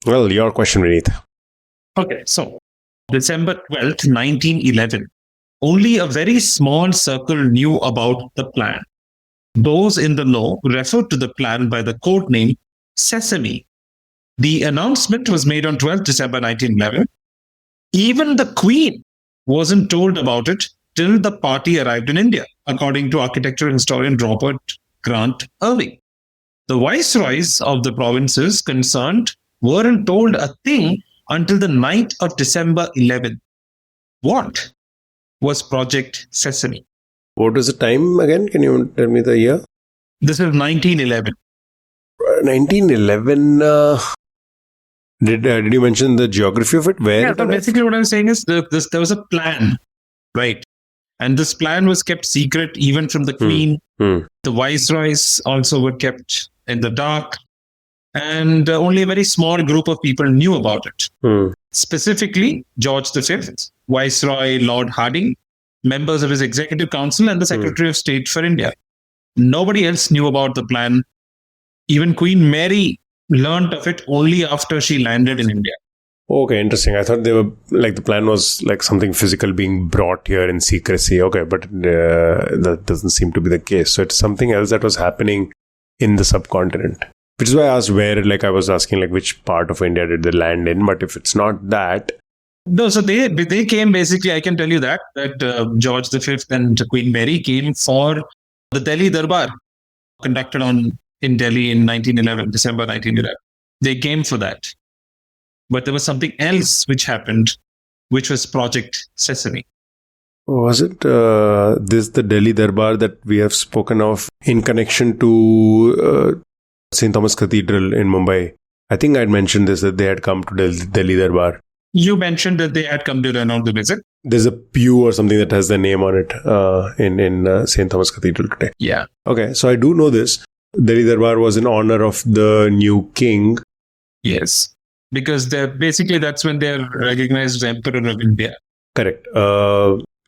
Well, your question, Vineet. Okay, so December 12th, 1911. Only a very small circle knew about the plan. Those in the know referred to the plan by the code name Sesame. The announcement was made on 12th December 1911. Even the Queen wasn't told about it till the party arrived in India, according to architecture historian Robert Grant Irving. The viceroys of the provinces concerned weren't told a thing until the night of December 11th. What was Project Sesame? What was the time again? Can you tell me the year? This is 1911. 1911. Did you mention the geography of it? Where? Yeah, so basically what I'm saying is there was a plan, right? And this plan was kept secret even from the Queen. The viceroys also were kept in the dark. And only a very small group of people knew about it. Specifically, George V, Viceroy Lord Hardinge, members of his Executive Council, and the Secretary of State for India. Nobody else knew about the plan. Even Queen Mary learned of it only after she landed in India. Okay, interesting. I thought they were like the plan was like something physical being brought here in secrecy. Okay, but that doesn't seem to be the case. So it's something else that was happening in the subcontinent. Which is why I asked where, like I was asking like which part of India did they land in. But if it's not that. No, so they came basically, I can tell you that George V and Queen Mary came for the Delhi Darbar conducted in Delhi in 1911, December 1911. They came for that. But there was something else which happened, which was Project Sesame. Was it the Delhi Darbar that we have spoken of in connection to St. Thomas Cathedral in Mumbai? I think I'd mentioned this, that they had come to Delhi Darbar. You mentioned that they had come to renounce the visit. There's a pew or something that has their name on it in St. Thomas Cathedral today. Yeah. Okay, so I do know this. Delhi Darbar was in honor of the new king. Yes. Because that's when they're recognized as Emperor of India. Correct.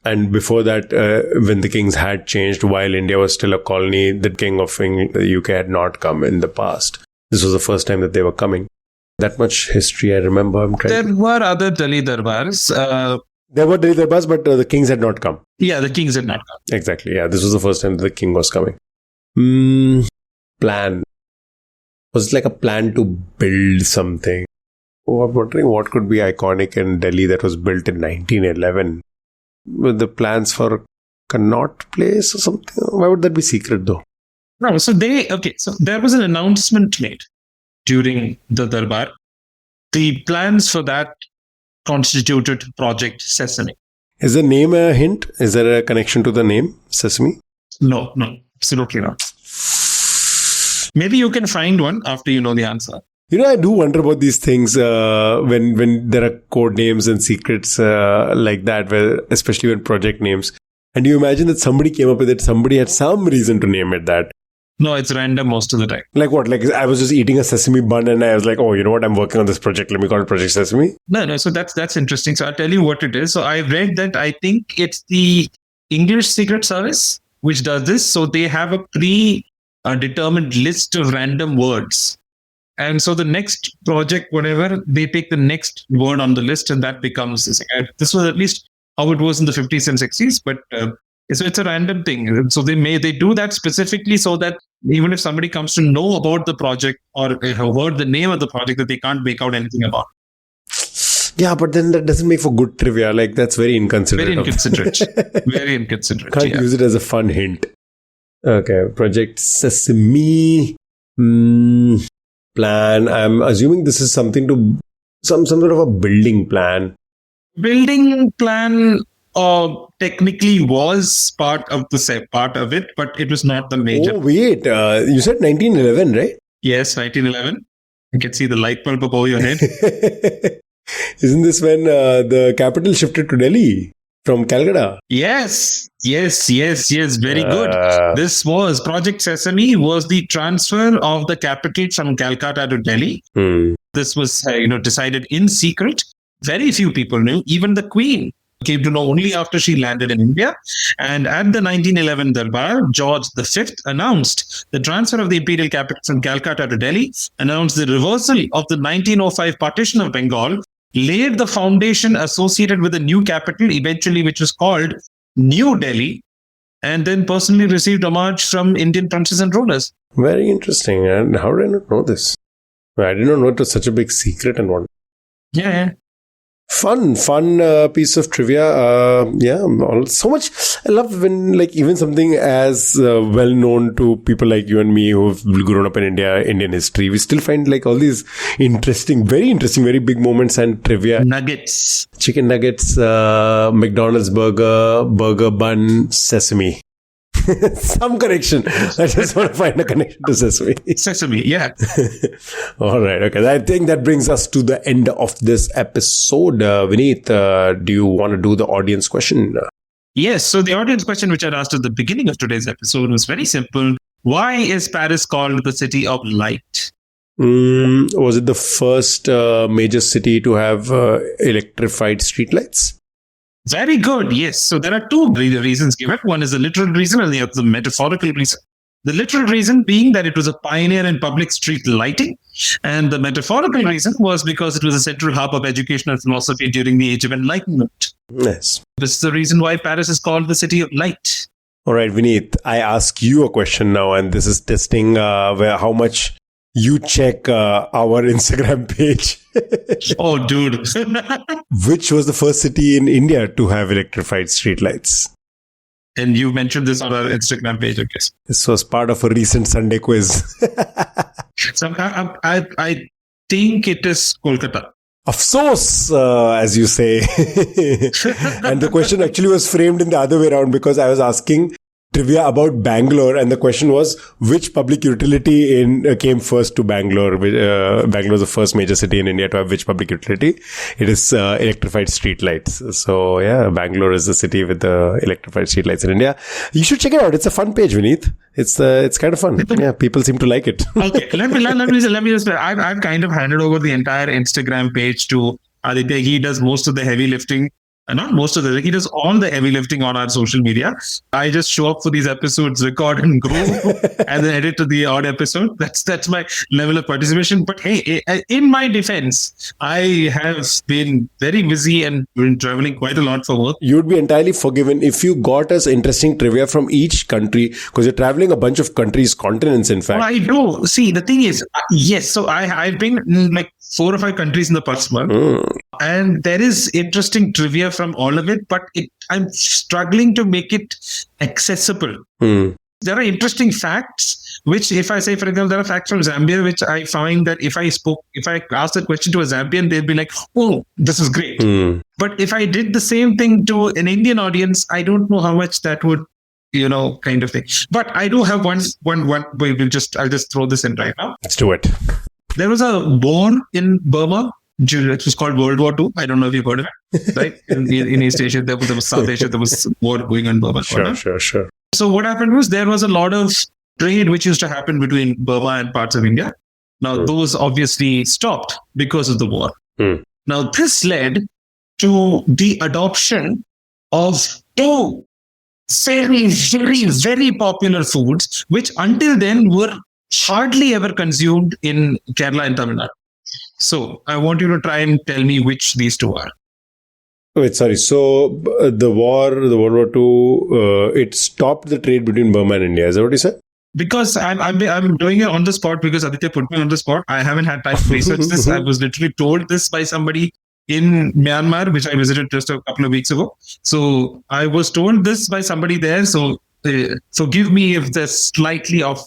And before that, when the kings had changed, while India was still a colony, the king of the UK had not come in the past. This was the first time that they were coming. That much history I remember. There were other Delhi Darbars. There were Delhi Darbars, but the kings had not come. Yeah, the kings had not come. Exactly. Yeah, this was the first time the king was coming. Plan. Was it like a plan to build something? Oh, I'm wondering what could be iconic in Delhi that was built in 1911. With the plans for Connaught Place or something? Why would that be secret though? No, so there was an announcement made during the Darbar. The plans for that constituted Project Sesame. Is the name a hint? Is there a connection to the name, Sesame? No, absolutely not. Maybe you can find one after you know the answer. I do wonder about these things when there are code names and secrets like that, especially when project names. And you imagine that somebody came up with it, somebody had some reason to name it that. No, it's random most of the time. Like what? Like I was just eating a sesame bun and I was like, oh, you know what? I'm working on this project. Let me call it Project Sesame. No. So that's interesting. So I'll tell you what it is. So I read that I think it's the English Secret Service which does this. So they have a predetermined list of random words. And so the next project, whatever, they take the next word on the list and that becomes this. This was at least how it was in the 50s and 60s, but so it's a random thing. So they do that specifically so that even if somebody comes to know about the project or have heard the name of the project, that they can't make out anything about. Yeah, but then that doesn't make for good trivia. Like that's very inconsiderate. Very inconsiderate. Very inconsiderate. Can't use it as a fun hint. Okay, Project Sesame. Plan. I'm assuming this is something to some sort of a building plan. Building plan technically was part of it, but it was not the major. Oh wait, you said 1911, right? Yes, 1911. I can see the light bulb above your head. Isn't this when the capital shifted to Delhi from Calcutta? Yes. Very good. This was Project Sesame was the transfer of the capital from Calcutta to Delhi. This was decided in secret. Very few people knew. Even the Queen came to know only after she landed in India. And at the 1911 Darbar, George V announced the transfer of the imperial capital from Calcutta to Delhi, announced the reversal of the 1905 partition of Bengal, laid the foundation associated with the new capital, eventually which was called New Delhi, and then personally received homage from Indian princes and rulers. Very interesting. And how did I not know this? I did not know it was such a big secret and what. Yeah. Fun piece of trivia. So much. I love when even something as well known to people like you and me who've grown up in Indian history, we still find all these very interesting, very big moments and trivia. Nuggets. Chicken nuggets, McDonald's burger bun, sesame. Some connection. I just want to find a connection to Sesame. Sesame, yeah. All right. Okay. I think that brings us to the end of this episode. Vineet, do you want to do the audience question? Yes. So the audience question, which I asked at the beginning of today's episode, was very simple. Why is Paris called the city of light? Was it the first major city to have electrified streetlights? Very good. Yes. So there are two reasons given. One is the literal reason and the other the metaphorical reason. The literal reason being that it was a pioneer in public street lighting. And the metaphorical reason was because it was a central hub of education and philosophy during the Age of Enlightenment. Yes. This is the reason why Paris is called the city of light. All right, Vineet, I ask you a question now, and this is testing how much you check our Instagram page. Oh, dude. Which was the first city in India to have electrified streetlights? And you mentioned this on our Instagram page, I guess. This was part of a recent Sunday quiz. So I think it is Kolkata. Afsos, as you say. And the question actually was framed in the other way around because I was asking trivia about Bangalore, and the question was which public utility came first to Bangalore. Bangalore was the first major city in India to have which public utility? It is electrified streetlights. So yeah, Bangalore is the city with the electrified streetlights in India. You should check it out. It's a fun page, Vineet. It's kind of fun. Yeah, people seem to like it. Okay, let me just. I've kind of handed over the entire Instagram page to Aditya. He does most of the heavy lifting. not most of he does all the heavy lifting on our social media. I just show up for these episodes, record and go, and then edit to the odd episode. That's my level of participation. But hey, in my defense, I have been very busy and been traveling quite a lot for work. You'd be entirely forgiven if you got us interesting trivia from each country, because you're traveling a bunch of countries, continents, in fact. Well, I do. See, the thing is, yes, so I've been in like 4 or 5 countries in the past month. And there is interesting trivia from all of it, but I'm struggling to make it accessible. There are interesting facts, which if I say, for example, there are facts from Zambia, which I find that if I asked that question to a Zambian, they'd be like, oh, this is great. But if I did the same thing to an Indian audience, I don't know how much that would, kind of thing. But I do have one, I'll just throw this in right now. Let's do it. There was a war in Burma. It was called World War II. I don't know if you've heard of it, right? In East Asia, there was South Asia, there was war going on in Burma. Sure. So what happened was there was a lot of trade which used to happen between Burma and parts of India. Now, those obviously stopped because of the war. Now, this led to the adoption of 2 very, very, very popular foods, which until then were hardly ever consumed in Kerala and Tamil Nadu. So I want you to try and tell me which these 2 are. Wait, sorry. So the World War II, it stopped the trade between Burma and India. Is that what you said? Because I'm doing it on the spot because Aditya put me on the spot. I haven't had time to research this. I was literally told this by somebody in Myanmar, which I visited just a couple of weeks ago. So I was told this by somebody there. So forgive me if there's slightly off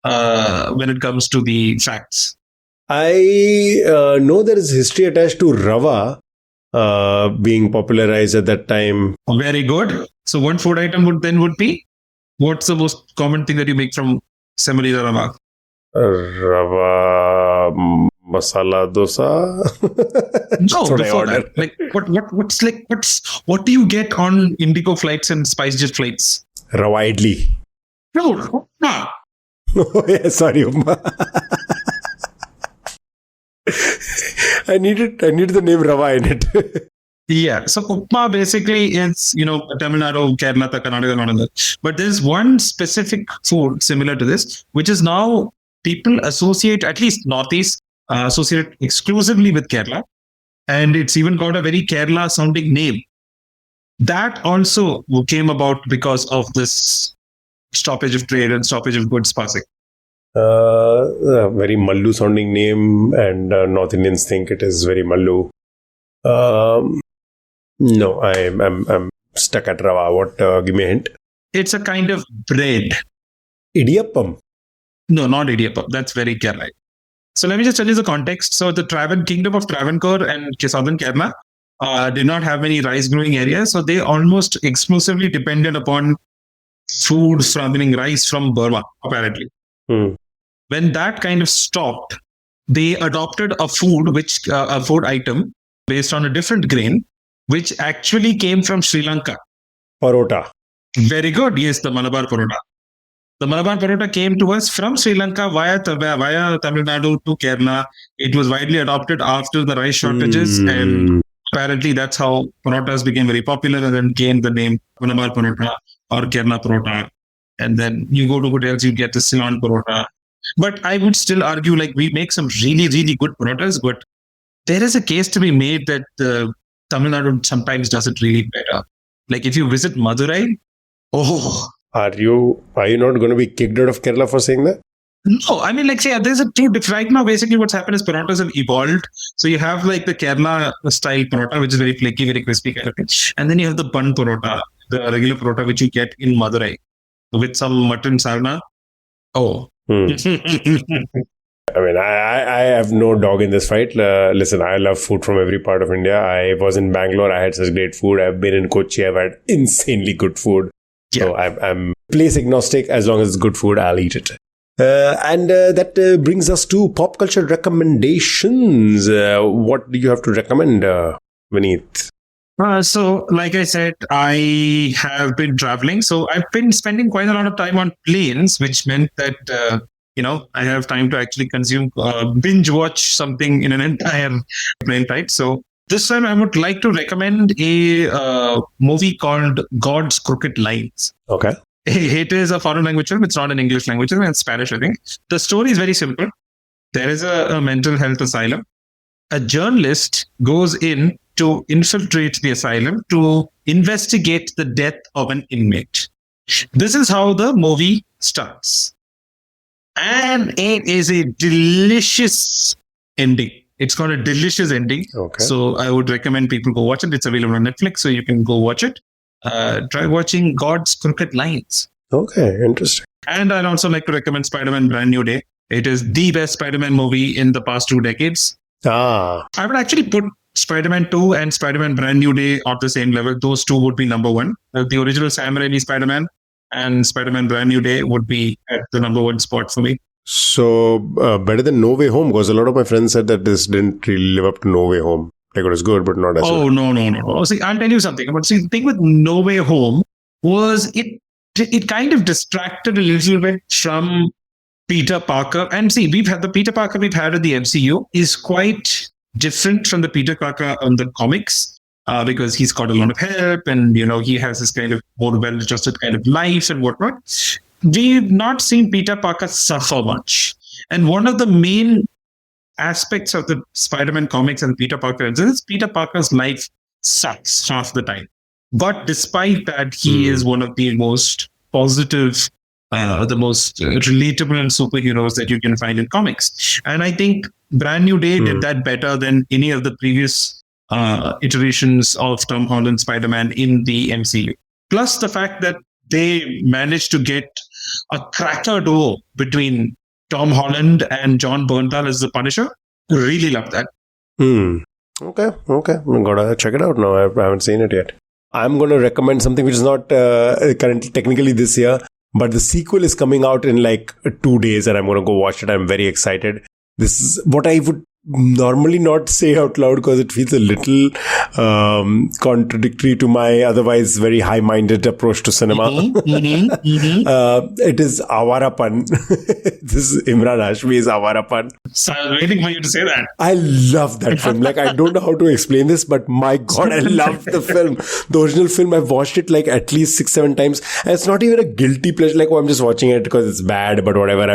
when it comes to the facts. I know there is history attached to Rava being popularized at that time. Very good. So one food item would be? What's the most common thing that you make from semolina rava? Rava masala dosa. No, before that. Like what do you get on Indigo flights and SpiceJet flights? Rava idli. No, upma. Oh, yeah, sorry, upma. I needed the name Rava in it. Yeah, so upma basically is, Tamil Nadu, Kerala, Karnataka, and all of that. But there's one specific food similar to this, which is now people associate, at least Northeast, associate exclusively with Kerala. And it's even got a very Kerala sounding name. That also came about because of this stoppage of trade and stoppage of goods passing. A very Mallu sounding name, and North Indians think it is very Mallu. No, I'm stuck at Rava. What? Give me a hint. It's a kind of bread. Idiyappam. No, not idiyappam. That's very Kerala. So let me just tell you the context. So the kingdom of Travancore and southern Kerala did not have many rice growing areas. So they almost exclusively depended upon food rice from Burma, apparently. When that kind of stopped, they adopted a food item based on a different grain, which actually came from Sri Lanka. Parota. Very good. Yes, the Malabar Parota. The Malabar Parota came to us from Sri Lanka via Tamil Nadu to Kerala. It was widely adopted after the rice shortages, and apparently that's how parotas became very popular and then gained the name Malabar Parota or Kerala Parota. And then you go to hotels, you get the Ceylon Parota. But I would still argue, like, we make some really, really good parotas, but there is a case to be made that Tamil Nadu sometimes does it really better. Like if you visit Madurai, Are you not going to be kicked out of Kerala for saying that? No, I mean, like, say, there's a two different. Right now, basically, what's happened is parotas have evolved. So you have like the Kerala style parota, which is very flaky, very crispy kind of thing, and then you have the bun parota, the regular parota, which you get in Madurai with some mutton sarna. I mean, I have no dog in this fight. Listen, I love food from every part of India. I was in Bangalore. I had such great food. I've been in Kochi. I've had insanely good food. Yeah. So I'm place agnostic. As long as it's good food, I'll eat it. And that brings us to pop culture recommendations. What do you have to recommend, Vineet? So, like I said, I have been traveling. So I've been spending quite a lot of time on planes, which meant that, I have time to actually binge watch something in an entire plane ride. So This time I would like to recommend a movie called God's Crooked Lines. Okay. It is a foreign language film. It's not an English language film. It's Spanish, I think. The story is very simple. There is a mental health asylum. A journalist goes in to infiltrate the asylum to investigate the death of an inmate. This is how the movie starts. And it is a delicious ending. It's got a delicious ending. Okay. So I would recommend people go watch it. It's available on Netflix, so you can go watch it. Try watching God's Crooked Lines. Okay, interesting. And I'd also like to recommend Spider-Man Brand New Day. It is the best Spider-Man movie in the past 2 decades. Ah, I would actually put Spider-Man 2 and Spider-Man Brand New Day on the same level. Those two would be number one. The original Sam Raimi Spider-Man and Spider-Man Brand New Day would be at the number one spot for me. so better than No Way Home, because a lot of my friends said that this didn't really live up to No Way Home. Like, it was good, but not as Oh, good. no. See, I'll tell you something. But see, the thing with No Way Home was it kind of distracted a little bit from Peter Parker. And see, we've had the Peter Parker we've had in the MCU is quite different from the Peter Parker on the comics. Because he's got a lot of help and, he has this kind of more well-adjusted kind of life and whatnot. We've not seen Peter Parker suffer much. And one of the main aspects of the Spider-Man comics and Peter Parker is Peter Parker's life sucks half the time. But despite that, he is one of the most positive, the most relatable superheroes that you can find in comics. And I think Brand New Day did that better than any of the previous iterations of Tom Holland's Spider-Man in the MCU. Plus the fact that they managed to get a cracker duo between Tom Holland and John Bernthal as the Punisher. Really love that. Okay. I'm gonna check it out now. I haven't seen it yet. I'm gonna recommend something which is not currently technically this year, but the sequel is coming out in like 2 days, and I'm gonna go watch it. I'm very excited. This is what I would normally not say out loud because it feels a little contradictory to my otherwise very high-minded approach to cinema. It is Awarapan. This is Imran Hashmi's Awarapan. So I was waiting for you to say that. I love that film. Like, I don't know how to explain this, but my God, I love the film. The original film, I've watched it like at least 6-7 times. And it's not even a guilty pleasure. Like, I'm just watching it because it's bad, but whatever.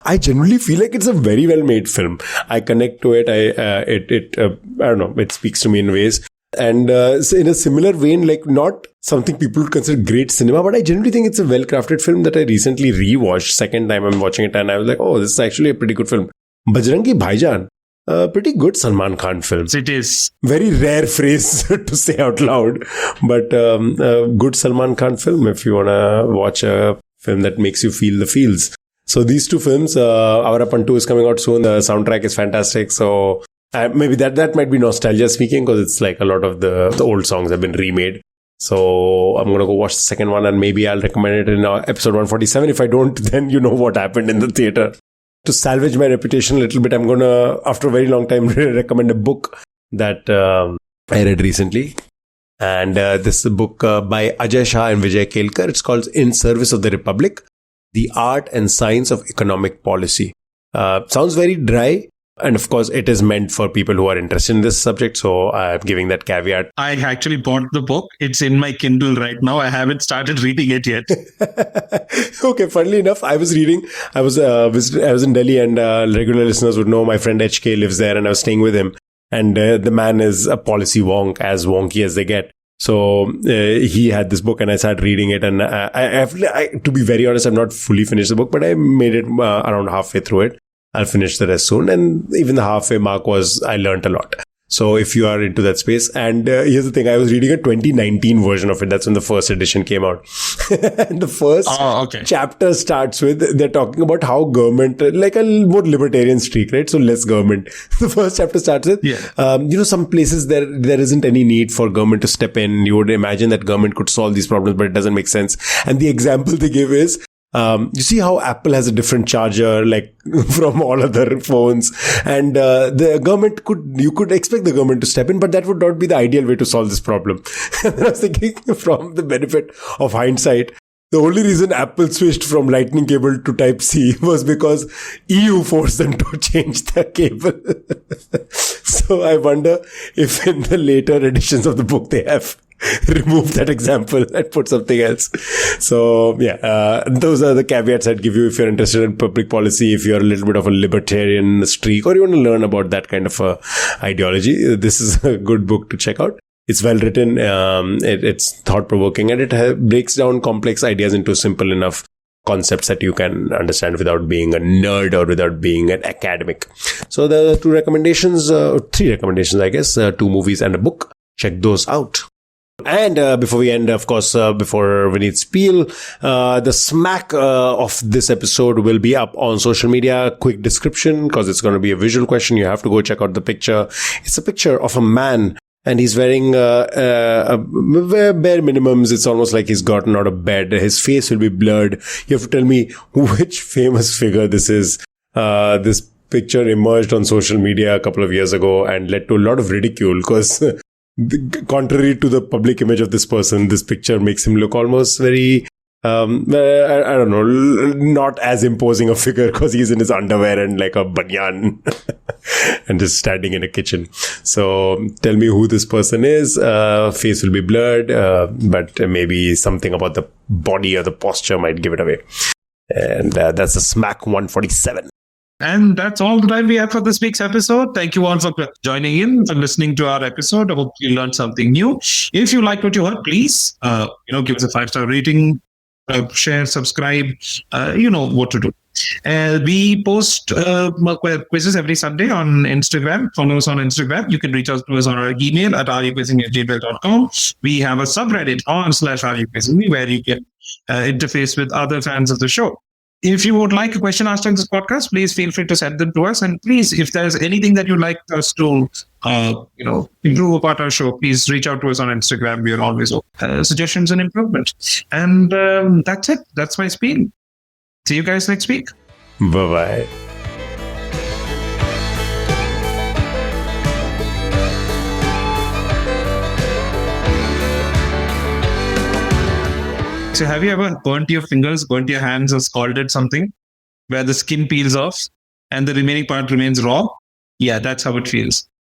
I genuinely feel like it's a very well made film. I connect to it. I don't know. It speaks to me in ways. And so in a similar vein, like not something people would consider great cinema, but I generally think it's a well-crafted film that I recently rewatched. Second time I'm watching it, and I was like, oh, this is actually a pretty good film. Bajrangi Bhaijaan, a pretty good Salman Khan film. It is. Very rare phrase to say out loud, but a good Salman Khan film if you want to watch a film that makes you feel the feels. So these two films, Awarapan 2 is coming out soon. The soundtrack is fantastic. So maybe that might be nostalgia speaking because it's like a lot of the old songs have been remade. So I'm going to go watch the second one and maybe I'll recommend it in episode 147. If I don't, then you know what happened in the theater. To salvage my reputation a little bit, I'm going to, after a very long time, recommend a book that I read recently. And this is a book by Ajay Shah and Vijay Kelkar. It's called In Service of the Republic, The Art and Science of Economic Policy. Sounds very dry. And of course, it is meant for people who are interested in this subject. So I'm giving that caveat. I actually bought the book. It's in my Kindle right now. I haven't started reading it yet. Okay, funnily enough, I was reading. I was in Delhi, and regular listeners would know my friend HK lives there, and I was staying with him. And the man is a policy wonk, as wonky as they get. So he had this book, and I started reading it. And to be very honest, I've not fully finished the book, but I made it around halfway through it. I'll finish the rest soon. And even the halfway mark I learned a lot. So if you are into that space, and here's the thing, I was reading a 2019 version of it. That's when the first edition came out. And the first chapter starts with, they're talking about how government, like a more libertarian streak, right? So less government. The first chapter starts with, some places there isn't any need for government to step in. You would imagine that government could solve these problems, but it doesn't make sense. And the example they give is, you see how Apple has a different charger, like from all other phones, and the government you could expect the government to step in, but that would not be the ideal way to solve this problem. And I was thinking, from the benefit of hindsight, The only reason Apple switched from lightning cable to type C was because EU forced them to change the cable. So I wonder if in the later editions of the book they have removed that example and put something else. So yeah, those are the caveats I'd give you if you're interested in public policy, if you're a little bit of a libertarian streak, or you want to learn about that kind of ideology. This is a good book to check out. It's well written, it's thought-provoking, and it breaks down complex ideas into simple enough concepts that you can understand without being a nerd or without being an academic. So the three recommendations, I guess, 2 movies and a book. Check those out. And before we end, of course, before Vinith spiel, the smack of this episode will be up on social media. Quick description, because it's going to be a visual question. You have to go check out the picture. It's a picture of a man, and he's wearing bare minimums. It's almost like he's gotten out of bed. His face will be blurred. You have to tell me which famous figure this is. This picture emerged on social media a couple of years ago and led to a lot of ridicule because contrary to the public image of this person, this picture makes him look almost very, I don't know, not as imposing a figure because he's in his underwear and like a banyan and just standing in a kitchen. So tell me who this person is. Face will be blurred, but maybe something about the body or the posture might give it away. And that's a Smack 147. And that's all the time we have for this week's episode. Thank you all for joining in and listening to our episode. I hope you learned something new. If you like what you heard, please, give us a 5-star rating, share, subscribe. You know what to do. We post quizzes every Sunday on Instagram. Follow us on Instagram. You can reach out to us on our email at ruquizzing@gmail.com. We have a subreddit on /ruquizzing where you can interface with other fans of the show. If you would like a question asked on this podcast, please feel free to send them to us. And please, if there's anything that you'd like us to, improve about our show, please reach out to us on Instagram. We are always open suggestions and improvement. And that's it. That's my spiel. See you guys next week. Bye-bye. So have you ever burnt your fingers, burnt your hands, or scalded something where the skin peels off and the remaining part remains raw? Yeah, that's how it feels.